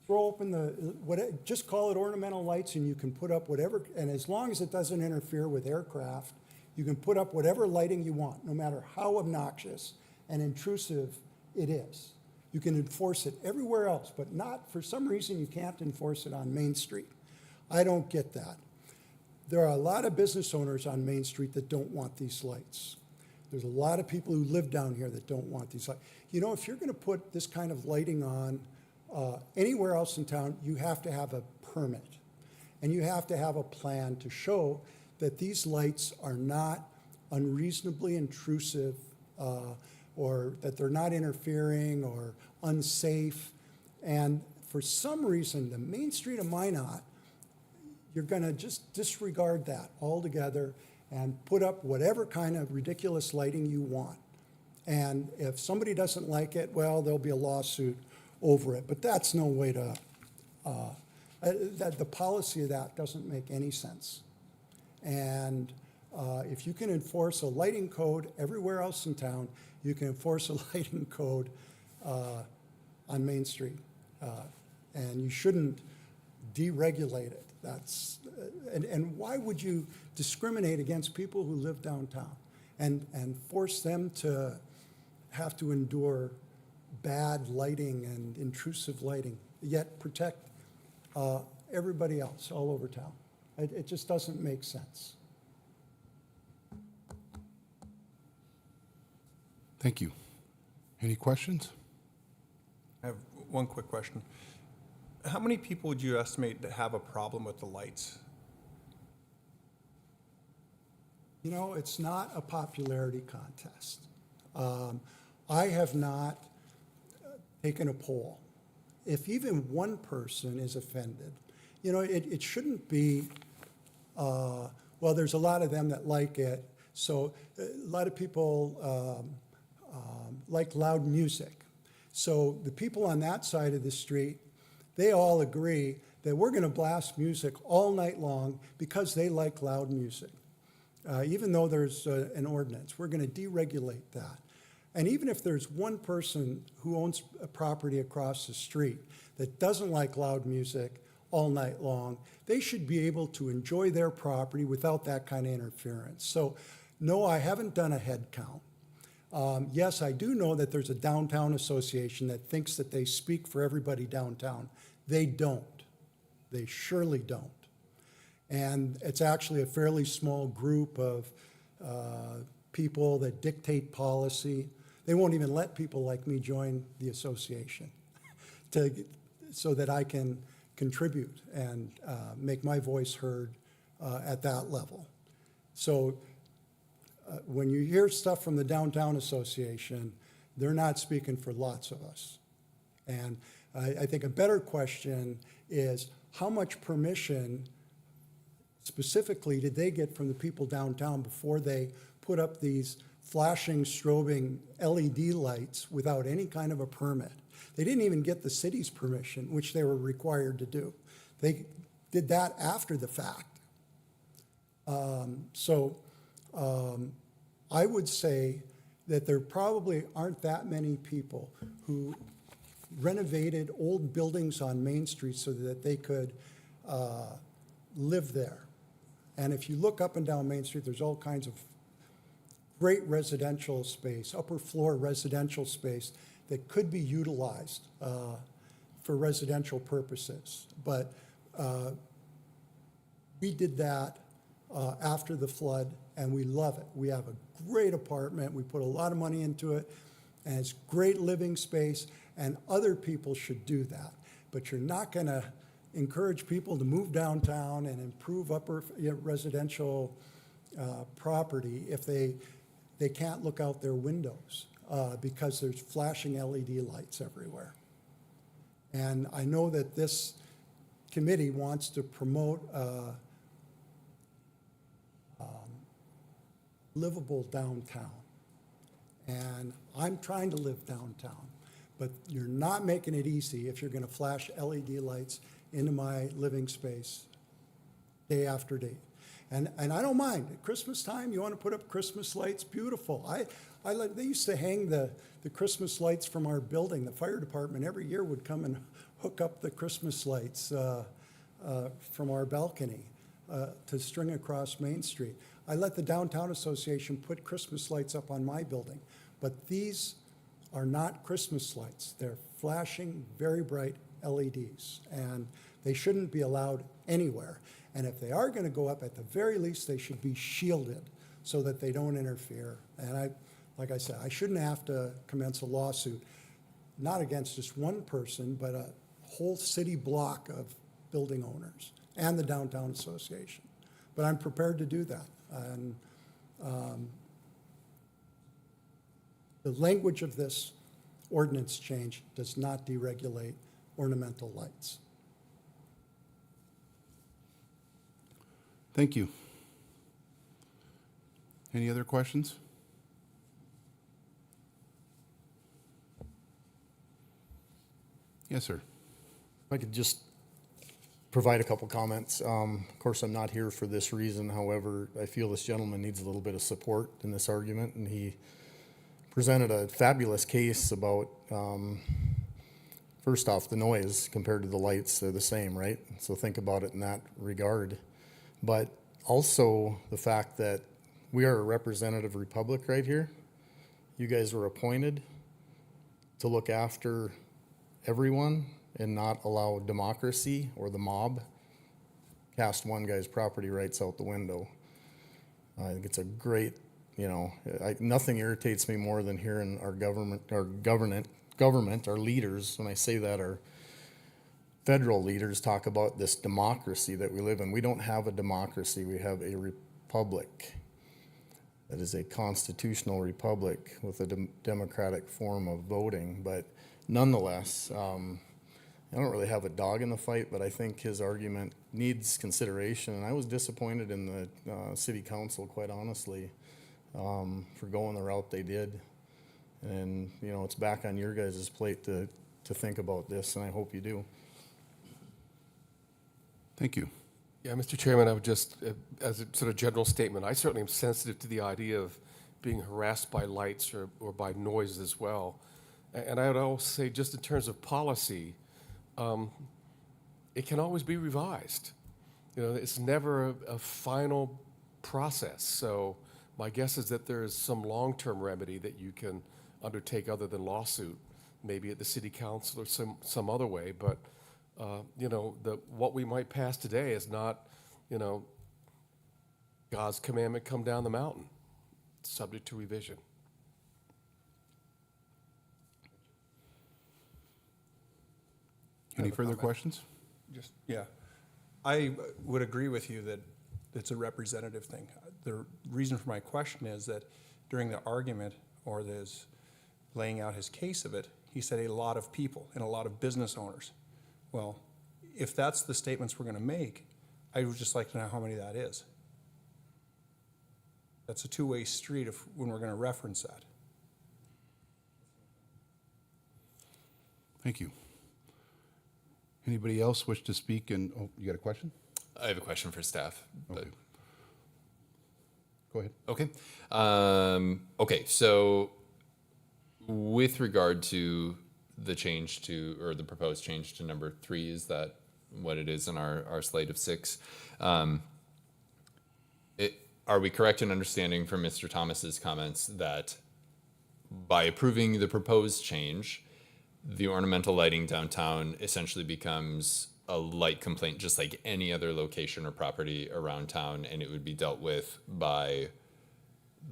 S10: throw open just call it ornamental lights, and you can put up whatever, and as long as it doesn't interfere with aircraft, you can put up whatever lighting you want, no matter how obnoxious and intrusive it is. You can enforce it everywhere else, but not, for some reason, you can't enforce it on Main Street. I don't get that. There are a lot of business owners on Main Street that don't want these lights. There's a lot of people who live down here that don't want these lights. You know, if you're going to put this kind of lighting on anywhere else in town, you have to have a permit. And you have to have a plan to show that these lights are not unreasonably intrusive or that they're not interfering or unsafe. And for some reason, the Main Street of Minot, you're going to just disregard that altogether and put up whatever kind of ridiculous lighting you want. And if somebody doesn't like it, well, there'll be a lawsuit over it. But that's no way to, the policy of that doesn't make any sense. And if you can enforce a lighting code everywhere else in town, you can enforce a lighting code on Main Street. And you shouldn't deregulate it. And why would you discriminate against people who live downtown and force them to have to endure bad lighting and intrusive lighting, yet protect everybody else all over town? It just doesn't make sense.
S1: Thank you. Any questions?
S11: I have one quick question. How many people would you estimate that have a problem with the lights?
S10: You know, it's not a popularity contest. I have not taken a poll. If even one person is offended, you know, it shouldn't be, well, there's a lot of them that like it. So a lot of people like loud music. So the people on that side of the street, they all agree that we're going to blast music all night long because they like loud music. Even though there's an ordinance, we're going to deregulate that. And even if there's one person who owns a property across the street that doesn't like loud music all night long, they should be able to enjoy their property without that kind of interference. So no, I haven't done a head count. Yes, I do know that there's a downtown association that thinks that they speak for everybody downtown. They don't. They surely don't. And it's actually a fairly small group of people that dictate policy. They won't even let people like me join the association so that I can contribute and make my voice heard at that level. So when you hear stuff from the Downtown Association, they're not speaking for lots of us. And I think a better question is how much permission specifically did they get from the people downtown before they put up these flashing, strobing LED lights without any kind of a permit? They didn't even get the city's permission, which they were required to do. They did that after the fact. I would say that there probably aren't that many people who renovated old buildings on Main Street so that they could live there. And if you look up and down Main Street, there's all kinds of great residential space, upper floor residential space that could be utilized for residential purposes. But we did that after the flood, and we love it. We have a great apartment. We put a lot of money into it, and it's great living space, and other people should do that. But you're not going to encourage people to move downtown and improve upper residential property if they can't look out their windows because there's flashing LED lights everywhere. And I know that this committee wants to promote livable downtown. And I'm trying to live downtown, but you're not making it easy if you're going to flash LED lights into my living space day after day. And I don't mind. At Christmas time, you want to put up Christmas lights, beautiful. They used to hang the Christmas lights from our building. The fire department every year would come and hook up the Christmas lights from our balcony to string across Main Street. I let the Downtown Association put Christmas lights up on my building, but these are not Christmas lights. They're flashing, very bright LEDs, and they shouldn't be allowed anywhere. And if they are going to go up, at the very least, they should be shielded so that they don't interfere. And like I said, I shouldn't have to commence a lawsuit, not against just one person, but a whole city block of building owners and the Downtown Association. But I'm prepared to do that. And the language of this ordinance change does not deregulate ornamental lights.
S1: Thank you. Any other questions? Yes, sir.
S12: If I could just provide a couple comments. Of course, I'm not here for this reason. However, I feel this gentleman needs a little bit of support in this argument, and he presented a fabulous case about, first off, the noise compared to the lights. They're the same, right? So think about it in that regard. But also the fact that we are a representative republic right here. You guys were appointed to look after everyone and not allow democracy or the mob cast one guy's property rights out the window. I think it's a great, nothing irritates me more than hearing our government government, our leaders, when I say that, our federal leaders talk about this democracy that we live in. We don't have a democracy, we have a republic. That is a constitutional republic with a democratic form of voting. But nonetheless, I don't really have a dog in the fight, but I think his argument needs consideration. And I was disappointed in the city council, quite honestly, for going the route they did. And, you know, it's back on your guys' plate to think about this, and I hope you do.
S1: Thank you.
S5: Yeah, Mr. Chairman, I would just, as a sort of general statement, I certainly am sensitive to the idea of being harassed by lights or by noise as well. And I would also say, just in terms of policy, it can always be revised. You know, it's never a final process. So my guess is that there is some long-term remedy that you can undertake other than lawsuit, maybe at the city council or some other way. But you know, what we might pass today is not, you know, God's commandment come down the mountain. It's subject to revision.
S1: Any further questions?
S11: Just, yeah. I would agree with you that it's a representative thing. The reason for my question is that during the argument or this laying out his case of it, he said a lot of people and a lot of business owners. Well, if that's the statements we're going to make, I would just like to know how many that is. That's a two-way street when we're going to reference that.
S1: Thank you. Anybody else wish to speak? And oh, you got a question?
S3: I have a question for staff. But
S1: Okay. Go ahead.
S3: Okay. Okay, so with regard to the change to, or the proposed change to number 3, is that what it is in our slate of 6? Are we correct in understanding from Mr. Thomas's comments that by approving the proposed change, the ornamental lighting downtown essentially becomes a light complaint just like any other location or property around town, and it would be dealt with by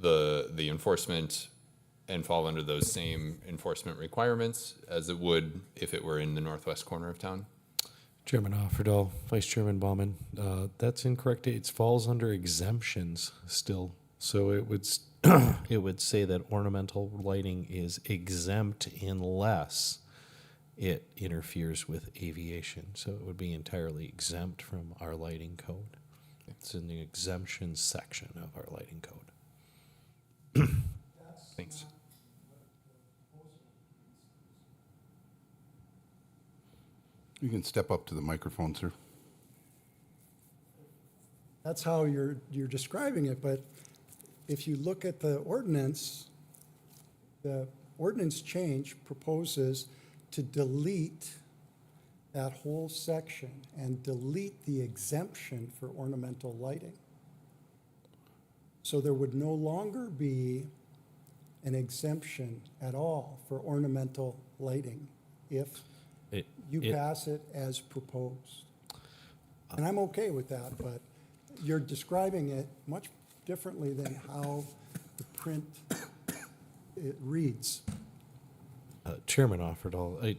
S3: the enforcement and fall under those same enforcement requirements as it would if it were in the northwest corner of town?
S6: Chairman Offerdahl, Vice Chairman Bauman, that's incorrect. It falls under exemptions still. So it would it would say that ornamental lighting is exempt unless it interferes with aviation. So it would be entirely exempt from our lighting code. It's in the exemptions section of our lighting code.
S3: Thanks.
S1: You can step up to the microphone, sir.
S10: That's how you're describing it, but if you look at the ordinance change proposes to delete that whole section and delete the exemption for ornamental lighting. So there would no longer be an exemption at all for ornamental lighting if you pass it as proposed. And I'm okay with that, but you're describing it much differently than how the print it reads.
S6: Chairman Offerdahl,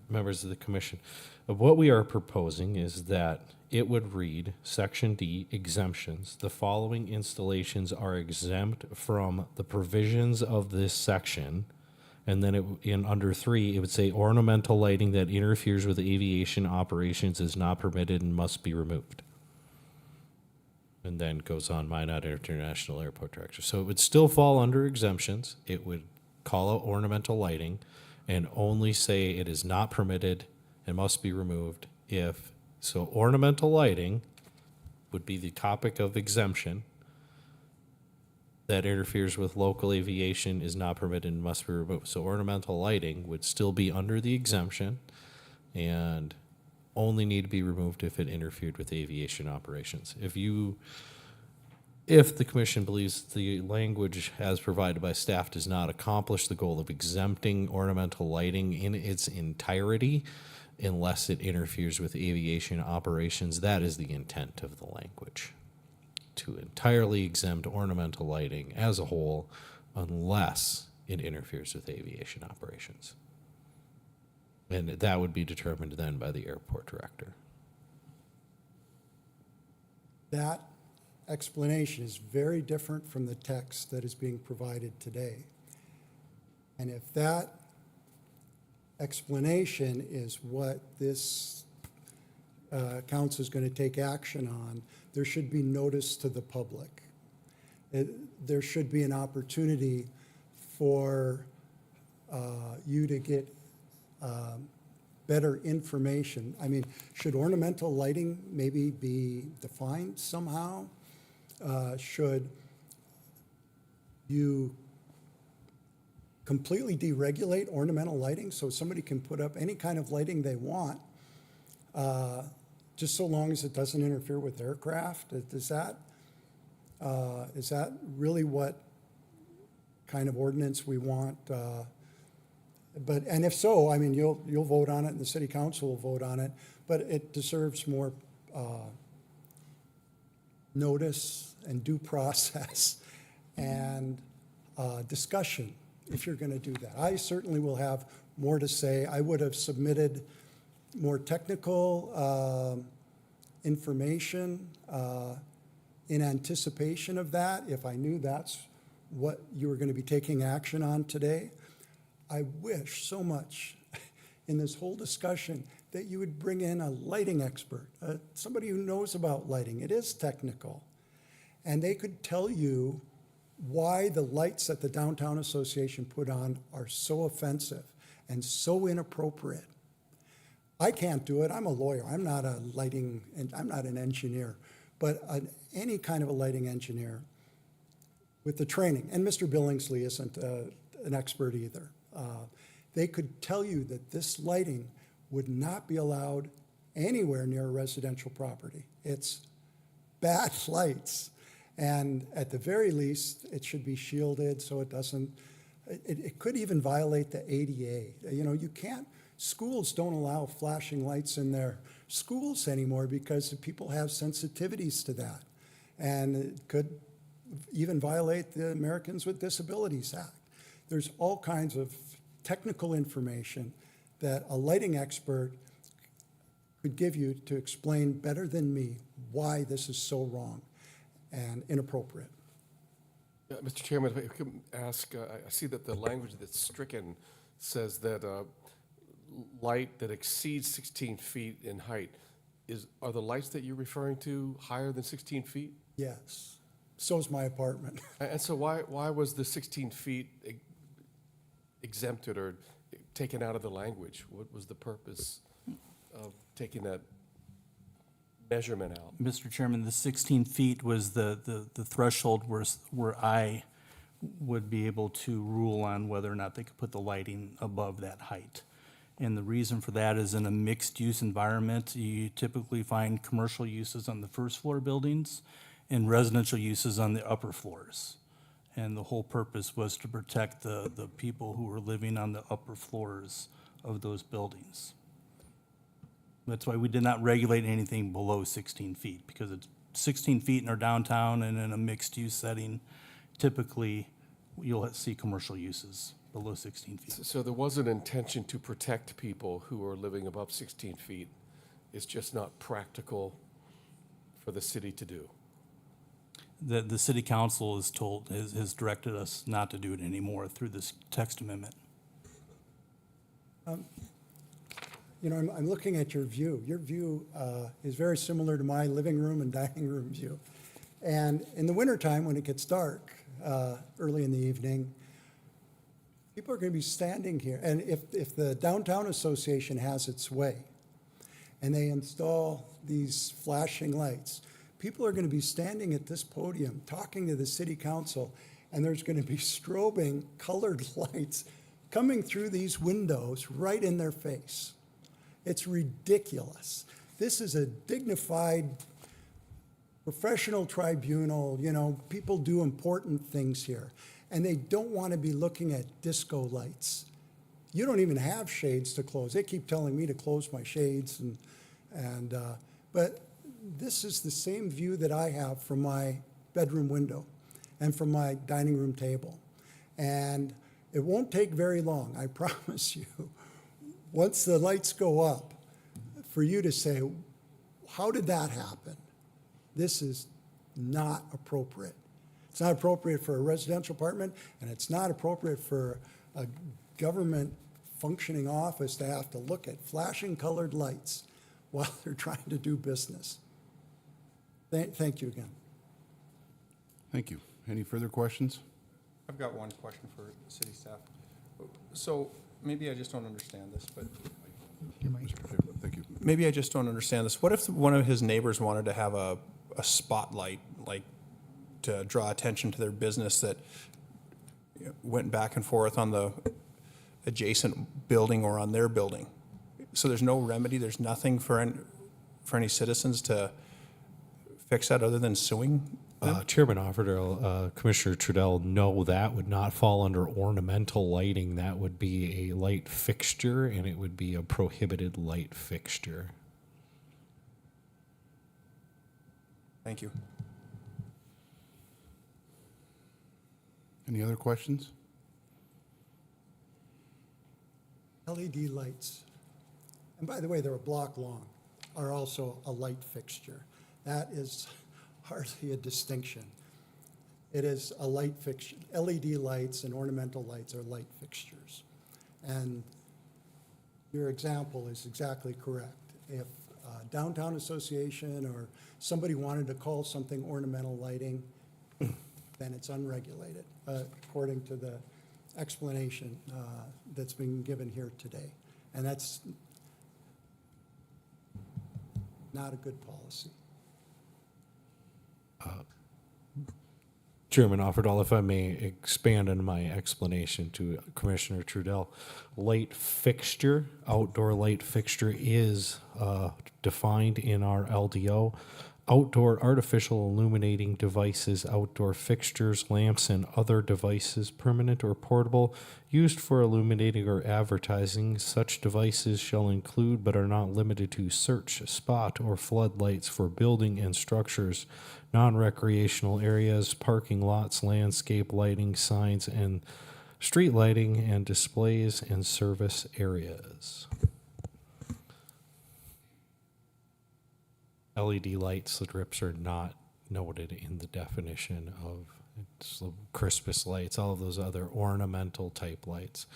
S6: members of the commission, what we are proposing is that it would read, Section D, exemptions. The following installations are exempt from the provisions of this section. And then in under 3, it would say ornamental lighting that interferes with aviation operations is not permitted and must be removed. And then goes on Minot International Airport Director. So it would still fall under exemptions. It would call out ornamental lighting and only say it is not permitted and must be removed if, so ornamental lighting would be the topic of exemption that interferes with local aviation is not permitted and must be removed. So ornamental lighting would still be under the exemption and only need to be removed if it interfered with aviation operations. If the commission believes the language as provided by staff does not accomplish the goal of exempting ornamental lighting in its entirety unless it interferes with aviation operations, that is the intent of the language. To entirely exempt ornamental lighting as a whole unless it interferes with aviation operations. And that would be determined then by the airport director.
S10: That explanation is very different from the text that is being provided today. And if that explanation is what this council is going to take action on, there should be notice to the public. There should be an opportunity for you to get better information. I mean, should ornamental lighting maybe be defined somehow? Should you completely deregulate ornamental lighting so somebody can put up any kind of lighting they want, just so long as it doesn't interfere with aircraft? Is that really what kind of ordinance we want? And if so, I mean, you'll vote on it, and the city council will vote on it, but it deserves more notice and due process and discussion if you're going to do that. I certainly will have more to say. I would have submitted more technical information in anticipation of that if I knew that's what you were going to be taking action on today. I wish so much in this whole discussion that you would bring in a lighting expert, somebody who knows about lighting. It is technical. And they could tell you why the lights that the Downtown Association put on are so offensive and so inappropriate. I can't do it. I'm a lawyer. I'm not a lighting, and I'm not an engineer. But any kind of a lighting engineer with the training, and Mr. Billingsley isn't an expert either, they could tell you that this lighting would not be allowed anywhere near a residential property. It's bad lights. And at the very least, it should be shielded so it doesn't, it could even violate the ADA. You know, you can't, schools don't allow flashing lights in their schools anymore because people have sensitivities to that. And it could even violate the Americans with Disabilities Act. There's all kinds of technical information that a lighting expert could give you to explain better than me why this is so wrong and inappropriate.
S5: Mr. Chairman, if I could ask, I see that the language that's stricken says that light that exceeds 16 feet in height, are the lights that you're referring to higher than 16 feet?
S10: Yes, so is my apartment.
S5: And so why was the 16 feet exempted or taken out of the language? What was the purpose of taking that measurement out?
S9: Mr. Chairman, the 16 feet was the threshold where I would be able to rule on whether or not they could put the lighting above that height. And the reason for that is in a mixed-use environment, you typically find commercial uses on the first floor buildings and residential uses on the upper floors. And the whole purpose was to protect the people who were living on the upper floors of those buildings. That's why we did not regulate anything below 16 feet, because it's 16 feet in our downtown and in a mixed-use setting, typically you'll see commercial uses below 16 feet.
S5: So there was an intention to protect people who are living above 16 feet. It's just not practical for the city to do.
S9: The city council has directed us not to do it anymore through this text amendment.
S10: You know, I'm looking at your view. Your view is very similar to my living room and dining room view. And in the wintertime, when it gets dark, early in the evening, people are going to be standing here. And if the Downtown Association has its way and they install these flashing lights, people are going to be standing at this podium talking to the city council, and there's going to be strobing colored lights coming through these windows right in their face. It's ridiculous. This is a dignified professional tribunal. You know, people do important things here, and they don't want to be looking at disco lights. You don't even have shades to close. They keep telling me to close my shades, but this is the same view that I have from my bedroom window and from my dining room table. And it won't take very long, I promise you. once the lights go up, for you to say, how did that happen? This is not appropriate. It's not appropriate for a residential apartment, and it's not appropriate for a government functioning office to have to look at flashing colored lights while they're trying to do business. Thank you again.
S1: Thank you. Any further questions?
S11: I've got one question for city staff. So maybe I just don't understand this, but
S1: Thank you.
S11: maybe I just don't understand this. What if one of his neighbors wanted to have a spotlight, like to draw attention to their business that went back and forth on the adjacent building or on their building? So there's no remedy, there's nothing for any citizens to fix that other than suing them?
S6: Chairman Offerdale, Commissioner Trudell, no, that would not fall under ornamental lighting. That would be a light fixture, and it would be a prohibited light fixture.
S11: Thank you.
S1: Any other questions?
S10: LED lights, and by the way, they're a block long, are also a light fixture. That is hardly a distinction. It is a light fixture. LED lights and ornamental lights are light fixtures. And your example is exactly correct. If Downtown Association or somebody wanted to call something ornamental lighting, then it's unregulated, according to the explanation that's been given here today. And that's not a good policy.
S6: Chairman Offerdall, if I may expand on my explanation to Commissioner Trudell, light fixture, outdoor light fixture is defined in our LDO. Outdoor artificial illuminating devices, outdoor fixtures, lamps, and other devices, permanent or portable, used for illuminating or advertising. Such devices shall include, but are not limited to, search, spot, or floodlights for building and structures, non-recreational areas, parking lots, landscape lighting, signs, and street lighting, and displays and service areas. LED light strips are not noted in the definition of Christmas lights. All of those other ornamental type lights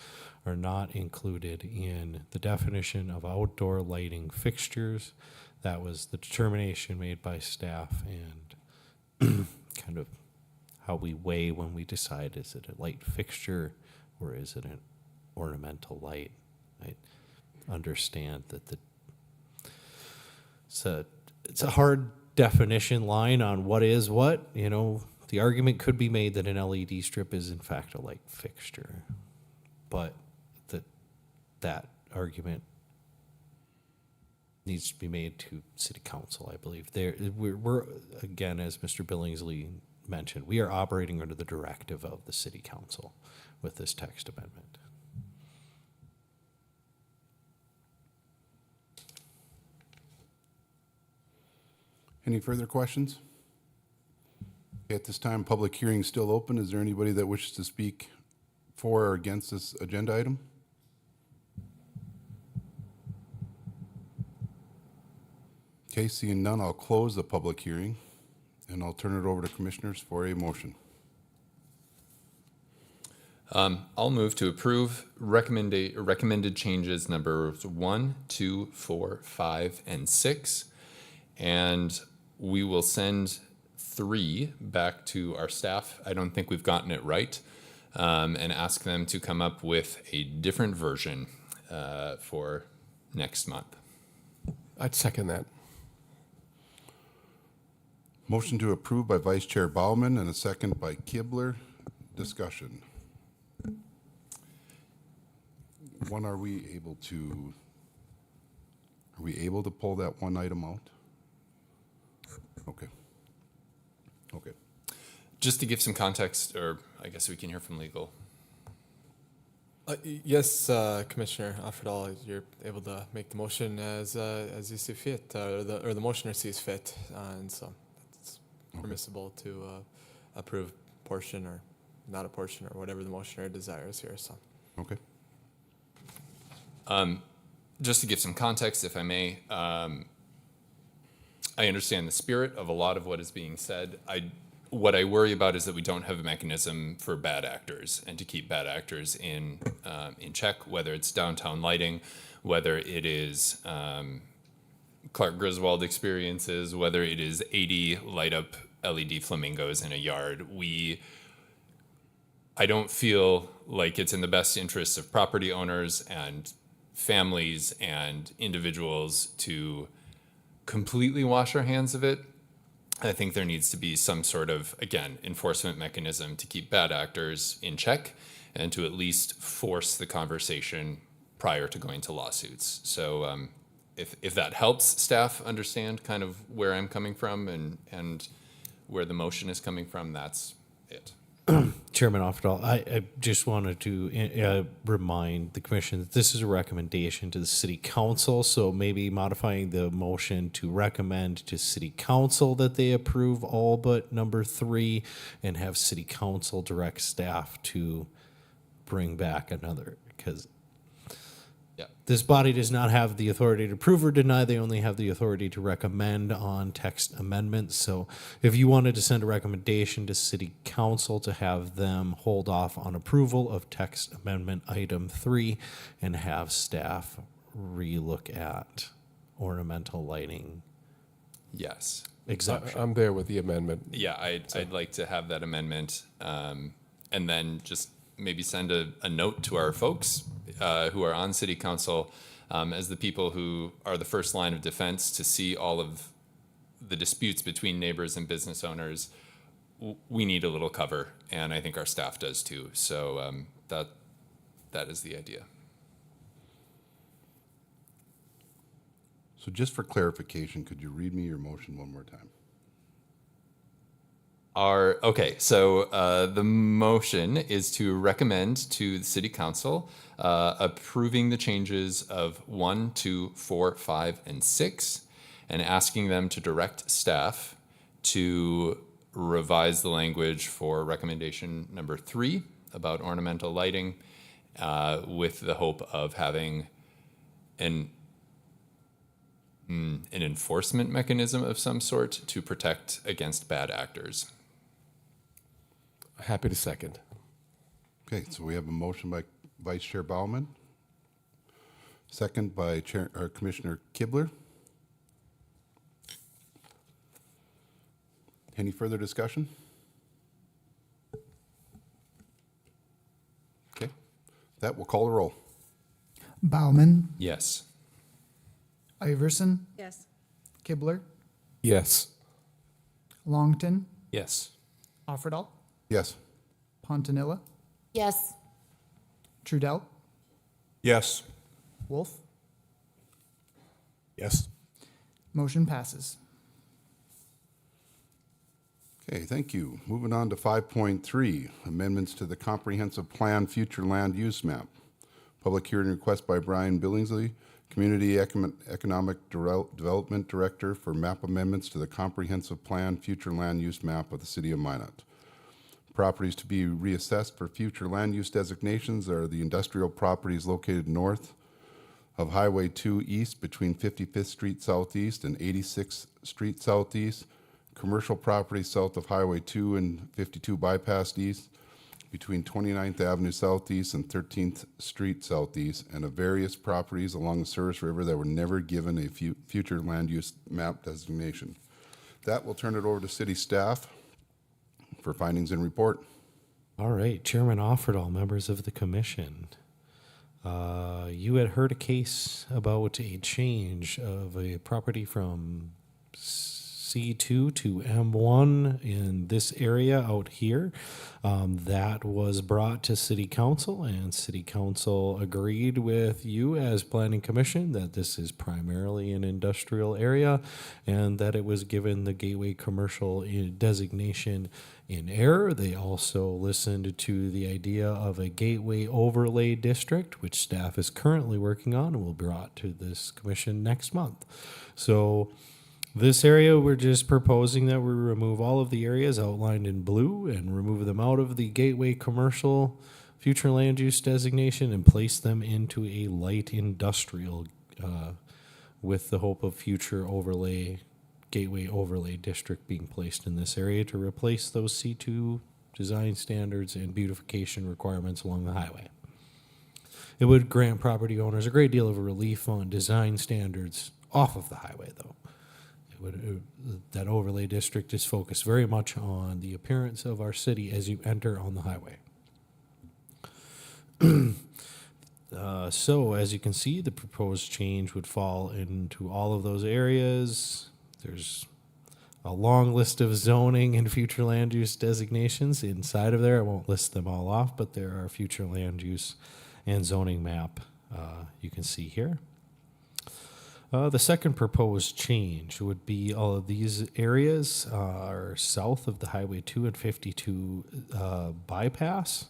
S6: are not included in the definition of outdoor lighting fixtures. That was the determination made by staff and kind of how we weigh when we decide, is it a light fixture or is it an ornamental light? I understand that it's a hard definition line on what is what. You know, the argument could be made that an LED strip is in fact a light fixture, but that argument needs to be made to City Council, I believe. We're again, as Mr. Billingsley mentioned, we are operating under the directive of the City Council with this text amendment.
S1: Any further questions? At this time, public hearing is still open. Is there anybody that wishes to speak for or against this agenda item? Okay, seeing none, I'll close the public hearing, and I'll turn it over to commissioners for a motion.
S13: I'll move to approve recommended changes numbers 1, 2, 4, 5, and 6, and we will send 3 back to our staff. I don't think we've gotten it right, and ask them to come up with a different version for next month.
S5: I'd second that.
S1: Motion to approve by Vice Chair Bauman and a second by Kibler. Discussion. Are we able to pull that one item out? Okay. Okay.
S13: Just to give some context, or I guess we can hear from legal.
S8: Yes, Commissioner Offerdall, you're able to make the motion as you see fit, or the motioner sees fit, and so it's permissible to approve portion or not a portion or whatever the motioner desires here. So.
S1: Okay.
S13: just to give some context, if I may, I understand the spirit of a lot of what is being said. What I worry about is that we don't have a mechanism for bad actors and to keep bad actors in check, whether it's downtown lighting, whether it is Clark Griswold experiences, whether it is 80 light up LED flamingos in a yard. I don't feel like it's in the best interest of property owners and families and individuals to completely wash our hands of it. I think there needs to be some sort of, again, enforcement mechanism to keep bad actors in check and to at least force the conversation prior to going to lawsuits. So if that helps staff understand kind of where I'm coming from and where the motion is coming from, that's it.
S6: Chairman Offerdahl, I just wanted to remind the commission that this is a recommendation to the city council, so maybe modifying the motion to recommend to city council that they approve all but number 3 and have city council direct staff to bring back another, because
S13: Yeah.
S6: this body does not have the authority to approve or deny. They only have the authority to recommend on text amendments. So if you wanted to send a recommendation to city council to have them hold off on approval of text amendment item 3 and have staff relook at ornamental lighting
S13: Yes.
S6: exemption.
S5: I'm there with the amendment.
S13: Yeah, I'd like to have that amendment, and then just maybe send a note to our folks who are on city council as the people who are the first line of defense to see all of the disputes between neighbors and business owners. We need a little cover, and I think our staff does too. So that is the idea.
S1: So just for clarification, could you read me your motion one more time?
S13: So the motion is to recommend to the city council approving the changes of 1, 2, 4, 5, and 6, and asking them to direct staff to revise the language for recommendation number 3 about ornamental lighting, with the hope of having an enforcement mechanism of some sort to protect against bad actors.
S5: Happy to second.
S1: Okay, so we have a motion by Vice Chair Bauman, second by Commissioner Kibler. Any further discussion? Okay, that will call the roll.
S2: Bauman,
S13: Yes.
S2: Iverson,
S4: Yes.
S2: Kibler,
S5: Yes.
S2: Longton,
S13: Yes.
S2: Offerdahl,
S1: Yes.
S2: Pontanilla,
S4: Yes.
S2: Trudell,
S11: Yes.
S2: Wolf.
S5: Yes.
S2: Motion passes.
S1: Okay, thank you. Moving on to 5.3, amendments to the Comprehensive Plan Future Land Use Map. Public hearing request by Brian Billingsley, Community Economic Development Director, for map amendments to the Comprehensive Plan Future Land Use Map of the City of Minot. Properties to be reassessed for future land use designations are the industrial properties located north of Highway 2 East between 55th Street Southeast and 86th Street Southeast, commercial properties south of Highway 2 and 52 Bypass East between 29th Avenue Southeast and 13th Street Southeast, and of various properties along the Service River that were never given a future land use map designation. That will turn it over to city staff for findings and report.
S6: All right, Chairman Offerdahl, members of the commission. You had heard a case about a change of a property from C2 to M1 in this area out here. That was brought to City Council, and City Council agreed with you as Planning Commission that this is primarily an industrial area and that it was given the gateway commercial designation in error. They also listened to the idea of a gateway overlay district, which staff is currently working on and will be brought to this commission next month. So this area, we're just proposing that we remove all of the areas outlined in blue and remove them out of the gateway commercial future land use designation and place them into a light industrial with the hope of future gateway overlay district being placed in this area to replace those C2 design standards and beautification requirements along the highway. It would grant property owners a great deal of relief on design standards off of the highway, though. That overlay district is focused very much on the appearance of our city as you enter on the highway. So, as you can see, the proposed change would fall into all of those areas. There's a long list of zoning and future land use designations inside of there. I won't list them all off, but there are future land use and zoning map you can see here. The second proposed change would be all of these areas are south of the Highway 2 and 52 bypass.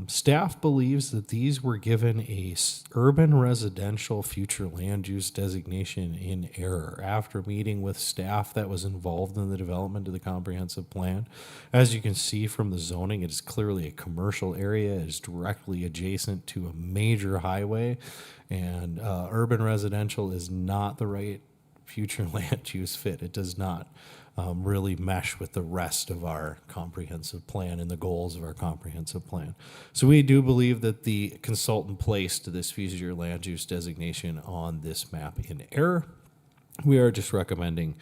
S6: Staff believes that these were given a urban residential future land use designation in error after meeting with staff that was involved in the development of the comprehensive plan. As you can see from the zoning, it is clearly a commercial area. It is directly adjacent to a major highway, and urban residential is not the right future land use fit. It does not really mesh with the rest of our comprehensive plan and the goals of our comprehensive plan. So we do believe that the consultant placed this future land use designation on this map in error. We are just recommending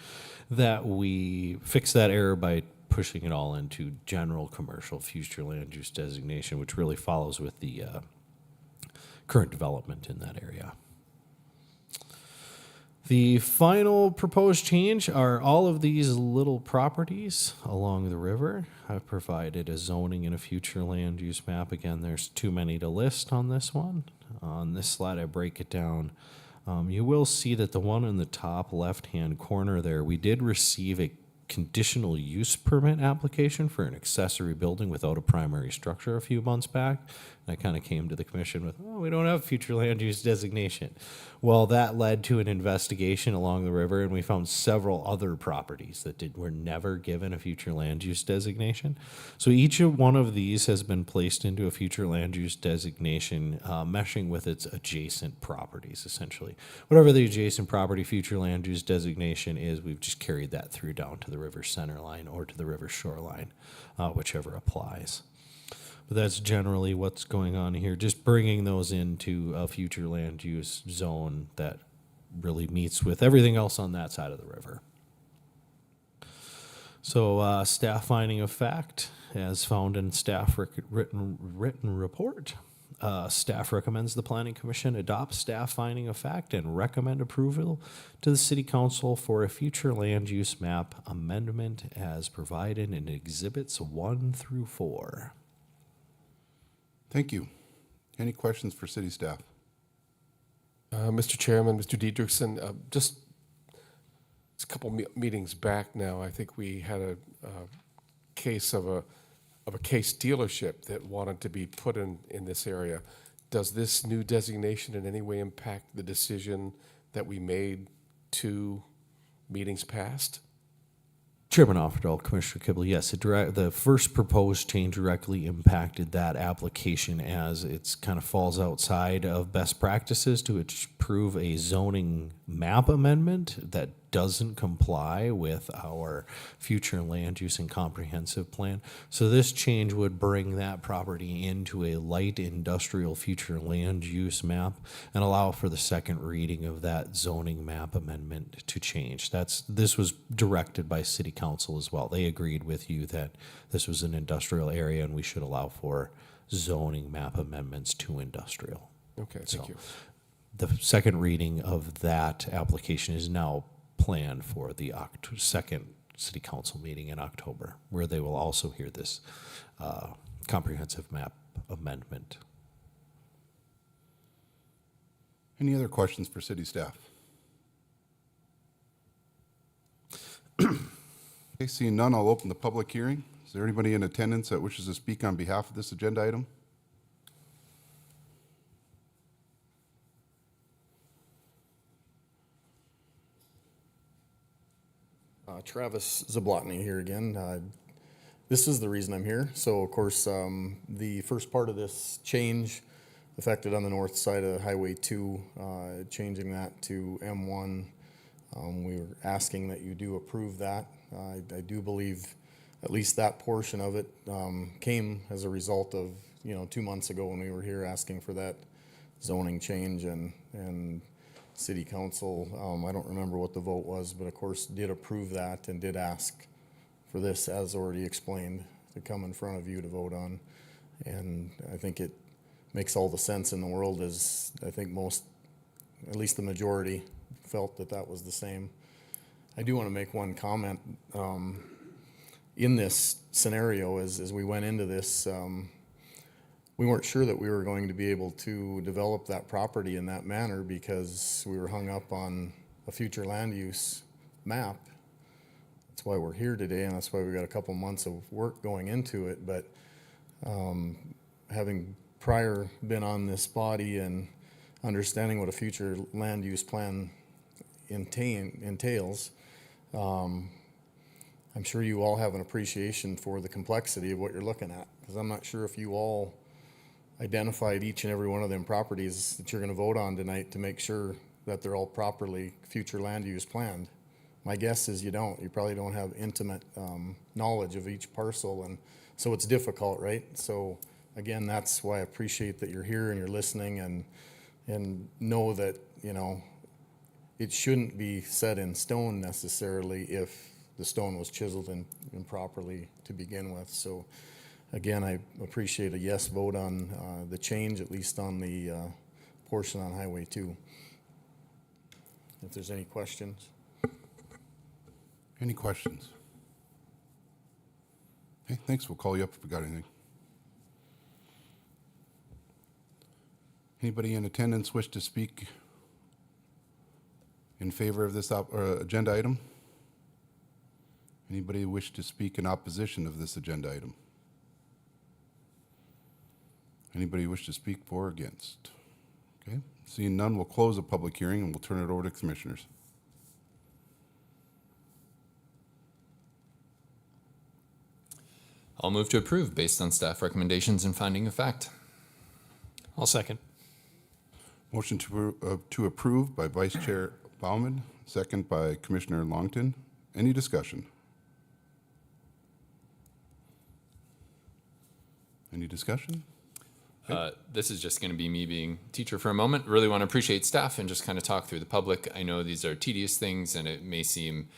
S6: that we fix that error by pushing it all into general commercial future land use designation, which really follows with the current development in that area. The final proposed change are all of these little properties along the river. I've provided a zoning and a future land use map. Again, there's too many to list on this one. On this slide, I break it down. You will see that the one in the top left-hand corner there, we did receive a conditional use permit application for an accessory building without a primary structure a few months back. And I kind of came to the commission with, oh, we don't have future land use designation. Well, that led to an investigation along the river, and we found several other properties that were never given a future land use designation. So each of one of these has been placed into a future land use designation, meshing with its adjacent properties, essentially. Whatever the adjacent property future land use designation is, we've just carried that through down to the river center line or to the river shoreline, whichever applies. But that's generally what's going on here, just bringing those into a future land use zone that really meets with everything else on that side of the river. So staff finding of fact, as found in staff written report, staff recommends the Planning Commission adopt staff finding of fact and recommend approval to the City Council for a future land use map amendment as provided in Exhibits 1 through 4.
S1: Thank you. Any questions for city staff?
S5: Mr. Chairman, Mr. Diedrichsen, just a couple meetings back now, I think we had a case of a case dealership that wanted to be put in this area. Does this new designation in any way impact the decision that we made 2 meetings past?
S6: Chairman Offerdahl, Commissioner Kibble, yes, the first proposed change directly impacted that application as it kind of falls outside of best practices to approve a zoning map amendment that doesn't comply with our future land use and comprehensive plan. So this change would bring that property into a light industrial future land use map and allow for the second reading of that zoning map amendment to change. This was directed by City Council as well. They agreed with you that this was an industrial area and we should allow for zoning map amendments to industrial.
S5: Okay, thank you.
S6: The second reading of that application is now planned for the second City Council meeting in October, where they will also hear this comprehensive map amendment.
S1: Any other questions for city staff? Okay, seeing none, I'll open the public hearing. Is there anybody in attendance that wishes to speak on behalf of this agenda item?
S12: Travis Zablotny here again. This is the reason I'm here. So, of course, the first part of this change affected on the north side of Highway 2, changing that to M1. We were asking that you do approve that. I do believe at least that portion of it came as a result of, 2 months ago when we were here asking for that zoning change, and city council, I don't remember what the vote was, but of course did approve that and did ask for this, as already explained, to come in front of you to vote on. And I think it makes all the sense in the world, as I think most, at least the majority, felt that that was the same. I do want to make one comment. In this scenario, as we went into this, we weren't sure that we were going to be able to develop that property in that manner because we were hung up on a future land use map. That's why we're here today, and that's why we got a couple months of work going into it. But having prior been on this body and understanding what a future land use plan entails, I'm sure you all have an appreciation for the complexity of what you're looking at, because I'm not sure if you all identified each and every one of them properties that you're going to vote on tonight to make sure that they're all properly future land use planned. My guess is you don't. You probably don't have intimate knowledge of each parcel, and so it's difficult, right? So again, that's why I appreciate that you're here and you're listening, and know that, it shouldn't be set in stone necessarily if the stone was chiseled improperly to begin with. So again, I appreciate a yes vote on the change, at least on the portion on Highway 2. If there's any questions.
S1: Any questions? Okay, thanks. We'll call you up if we got anything. Anybody in attendance wish to speak in favor of this agenda item? Anybody wish to speak in opposition of this agenda item? Anybody wish to speak for or against? Okay, seeing none, we'll close the public hearing and we'll turn it over to commissioners.
S13: I'll move to approve based on staff recommendations and finding of fact.
S9: I'll second.
S1: Motion to approve by Vice Chair Bauman, second by Commissioner Longton. Any discussion? Any discussion?
S13: This is just going to be me being teacher for a moment. Really want to appreciate staff and just kind of talk through the public. I know these are tedious things and it may seem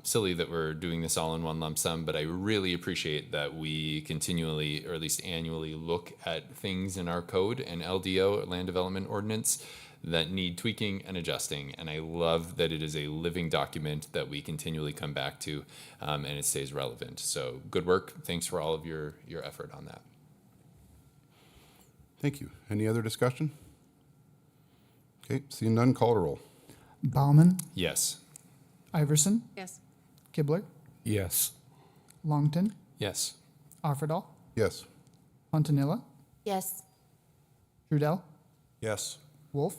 S13: silly that we're doing this all in one lump sum, but I really appreciate that we continually, or at least annually, look at things in our code and LDO, Land Development Ordinance, that need tweaking and adjusting. And I love that it is a living document that we continually come back to and it stays relevant. So good work. Thanks for all of your effort on that.
S1: Thank you. Any other discussion? Okay, seeing none, call to roll.
S2: Bauman,
S13: Yes.
S2: Iverson,
S4: Yes.
S2: Kibler,
S5: Yes.
S2: Longton,
S9: Yes.
S2: Offerdahl,
S1: Yes.
S2: Pontanilla,
S4: Yes.
S2: Trudell,
S11: Yes.
S2: Wolf.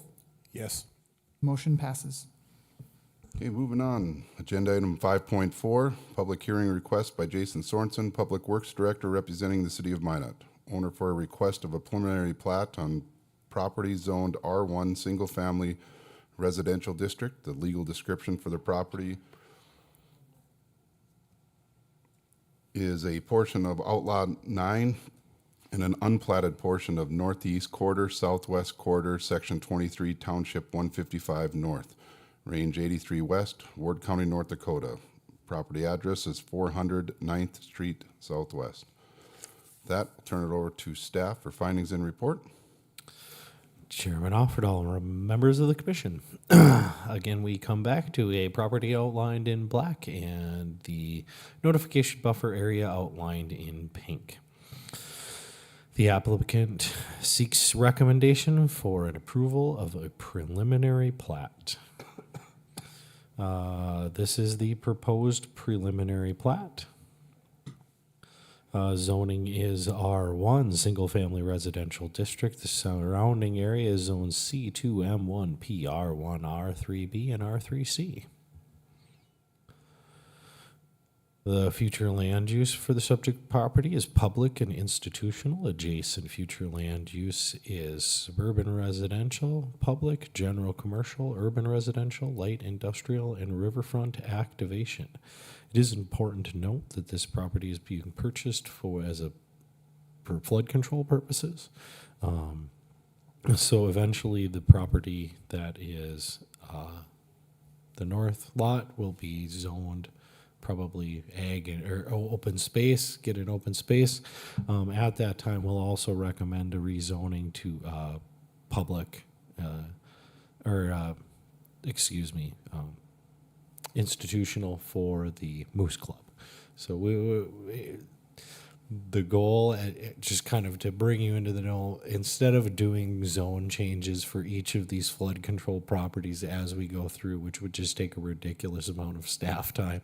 S5: Yes.
S2: Motion passes.
S1: Okay, moving on. Agenda item 5.4, public hearing request by Jason Sorensen, Public Works Director representing the City of Minot. Owner for a request of a preliminary plat on property zoned R1 Single Family Residential District. The legal description for the property is a portion of Outlaw 9 and an unplatted portion of Northeast Quarter, Southwest Quarter, Section 23, Township 155 North, Range 83 West, Ward County, North Dakota. Property address is 400 9th Street Southwest. That, I'll turn it over to staff for findings and report.
S6: Chairman Offerdahl and members of the commission. Again, we come back to a property outlined in black and the notification buffer area outlined in pink. The applicant seeks recommendation for an approval of a preliminary plat. This is the proposed preliminary plat. Zoning is R1, Single Family Residential District. The surrounding area is Zone C2, M1, P, R1, R3B, and R3C. The future land use for the subject property is public and institutional. Adjacent future land use is suburban residential, public, general commercial, urban residential, light industrial, and riverfront activation. It is important to note that this property is being purchased for flood control purposes. So eventually the property that is the north lot will be zoned probably ag or open space, get an open space. At that time, we'll also recommend a rezoning to public, institutional for the Moose Club. So the goal, just kind of to bring you into the know, instead of doing zone changes for each of these flood control properties as we go through, which would just take a ridiculous amount of staff time,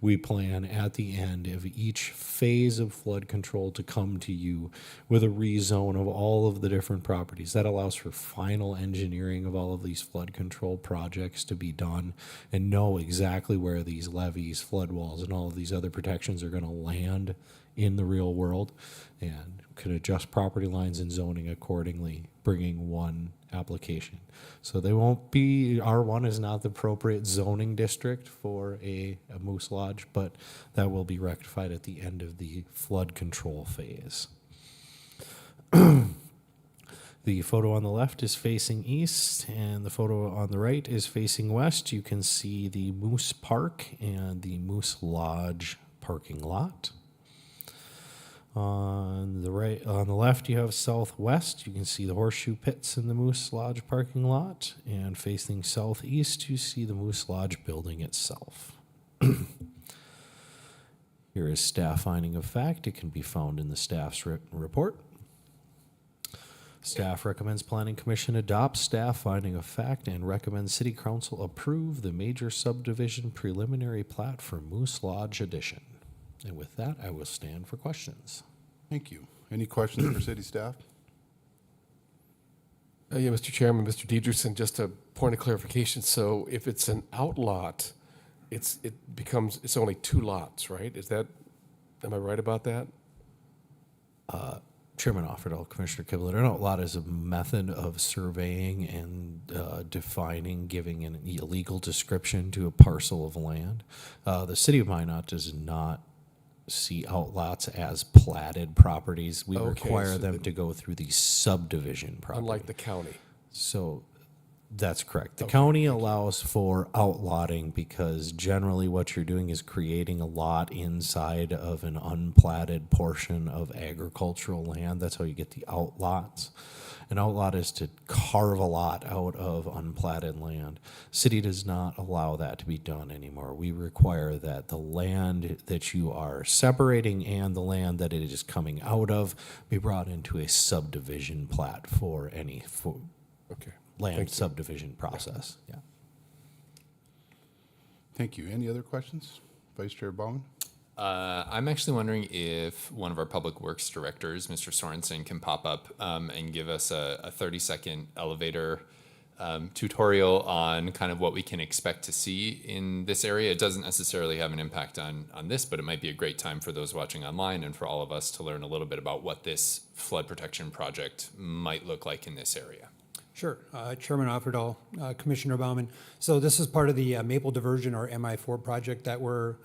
S6: we plan at the end of each phase of flood control to come to you with a rezone of all of the different properties. That allows for final engineering of all of these flood control projects to be done and know exactly where these levees, flood walls, and all of these other protections are going to land in the real world, and could adjust property lines and zoning accordingly, bringing one application. So they won't be, R1 is not the appropriate zoning district for a moose lodge, but that will be rectified at the end of the flood control phase. The photo on the left is facing east, and the photo on the right is facing west. You can see the Moose Park and the Moose Lodge parking lot. On the right, on the left, you have southwest. You can see the horseshoe pits in the Moose Lodge parking lot, and facing southeast, you see the Moose Lodge building itself. Here is staff finding of fact. It can be found in the staff's written report. Staff recommends Planning Commission adopt staff finding of fact and recommends City Council approve the major subdivision preliminary plat for Moose Lodge Addition. And with that, I will stand for questions.
S1: Thank you. Any questions for city staff?
S5: Yeah, Mr. Chairman, Mr. Diedrichson, just a point of clarification. So if it's an outlot, it's only 2 lots, right? Am I right about that?
S6: Chairman Offerdahl, Commissioner Kibler, an outlot is a method of surveying and defining, giving an illegal description to a parcel of land. The city of Minot does not see outlots as platted properties. We require
S5: so
S6: them to go through the subdivision property.
S5: Unlike the county.
S6: So that's correct. The county allows for outlotting because generally what you're doing is creating a lot inside of an unplatted portion of agricultural land. That's how you get the outlots. An outlot is to carve a lot out of unplatted land. City does not allow that to be done anymore. We require that the land that you are separating and the land that it is coming out of be brought into a subdivision plat for any land subdivision process. Yeah.
S1: Thank you. Any other questions? Vice Chair Bauman?
S13: I'm actually wondering if one of our public works directors, Mr. Sorensen, can pop up and give us a 30-second elevator tutorial on kind of what we can expect to see in this area. It doesn't necessarily have an impact on this, but it might be a great time for those watching online and for all of us to learn a little bit about what this flood protection project might look like in this area.
S14: Sure. Chairman Offerdahl, Commissioner Bauman. So this is part of the Maple Diversion or MI4 project that we're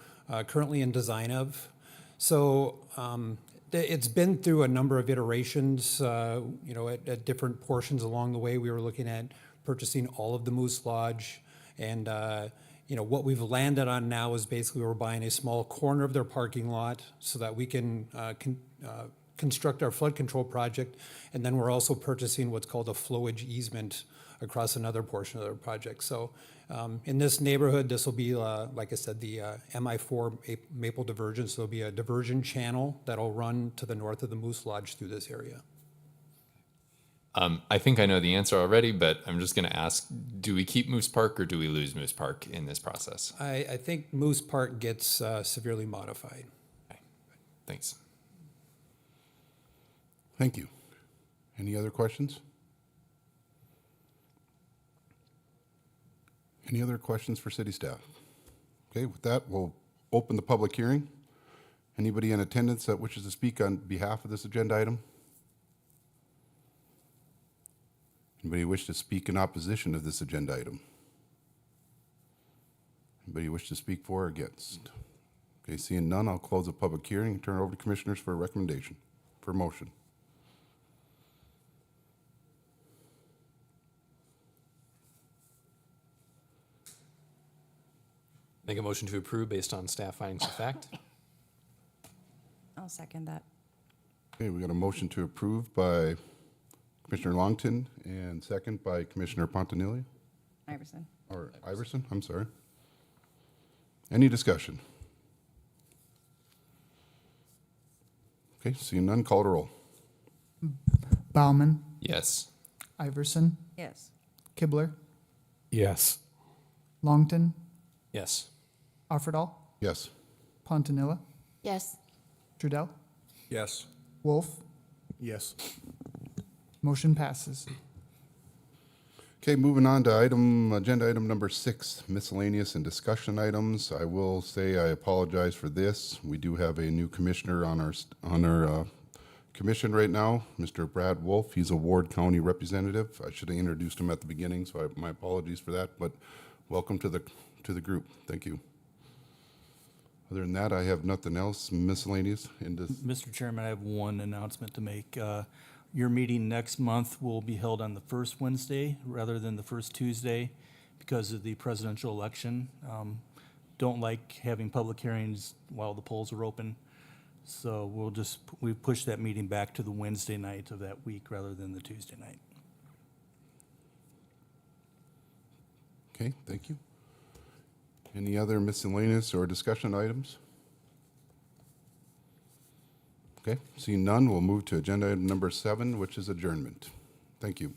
S14: currently in design of. So it's been through a number of iterations, at different portions along the way. We were looking at purchasing all of the Moose Lodge, and what we've landed on now is basically we're buying a small corner of their parking lot so that we can construct our flood control project, and then we're also purchasing what's called a flowage easement across another portion of their project. So in this neighborhood, this will be, like I said, the MI4 Maple Diversion. So there'll be a diversion channel that'll run to the north of the Moose Lodge through this area.
S13: I think I know the answer already, but I'm just going to ask, do we keep Moose Park or do we lose Moose Park in this process?
S14: I think Moose Park gets severely modified.
S13: Okay. Thanks.
S1: Thank you. Any other questions? Any other questions for city staff? Okay, with that, we'll open the public hearing. Anybody in attendance that wishes to speak on behalf of this agenda item? Anybody wish to speak in opposition of this agenda item? Anybody wish to speak for or against? Okay, seeing none, I'll close the public hearing and turn it over to commissioners for a recommendation, for motion.
S3: Make a motion to approve based on staff findings of fact.
S4: I'll second that.
S1: Okay, we got a motion to approve by Commissioner Longton and second by Commissioner Pontanilli,
S4: Iverson.
S1: or Iverson, I'm sorry. Any discussion? Okay, seeing none, call to roll.
S2: Bauman,
S13: Yes.
S2: Iverson,
S4: Yes.
S2: Kibler,
S5: Yes.
S2: Longton,
S3: Yes.
S2: Offerdahl,
S1: Yes.
S2: Pontanilla,
S4: Yes.
S2: Trudell,
S11: Yes.
S2: Wolf.
S12: Yes.
S2: Motion passes.
S1: Okay, moving on to agenda item number 6, miscellaneous and discussion items. I will say I apologize for this. We do have a new commissioner on our commission right now, Mr. Brad Wolf. He's a Ward County representative. I should have introduced him at the beginning, so my apologies for that, but welcome to the group. Thank you. Other than that, I have nothing else miscellaneous in this.
S9: Mr. Chairman, I have one announcement to make. Your meeting next month will be held on the first Wednesday rather than the first Tuesday because of the presidential election. Don't like having public hearings while the polls are open. So we push that meeting back to the Wednesday night of that week rather than the Tuesday night.
S1: Okay, thank you. Any other miscellaneous or discussion items? Okay, seeing none, we'll move to agenda item number 7, which is adjournment. Thank you.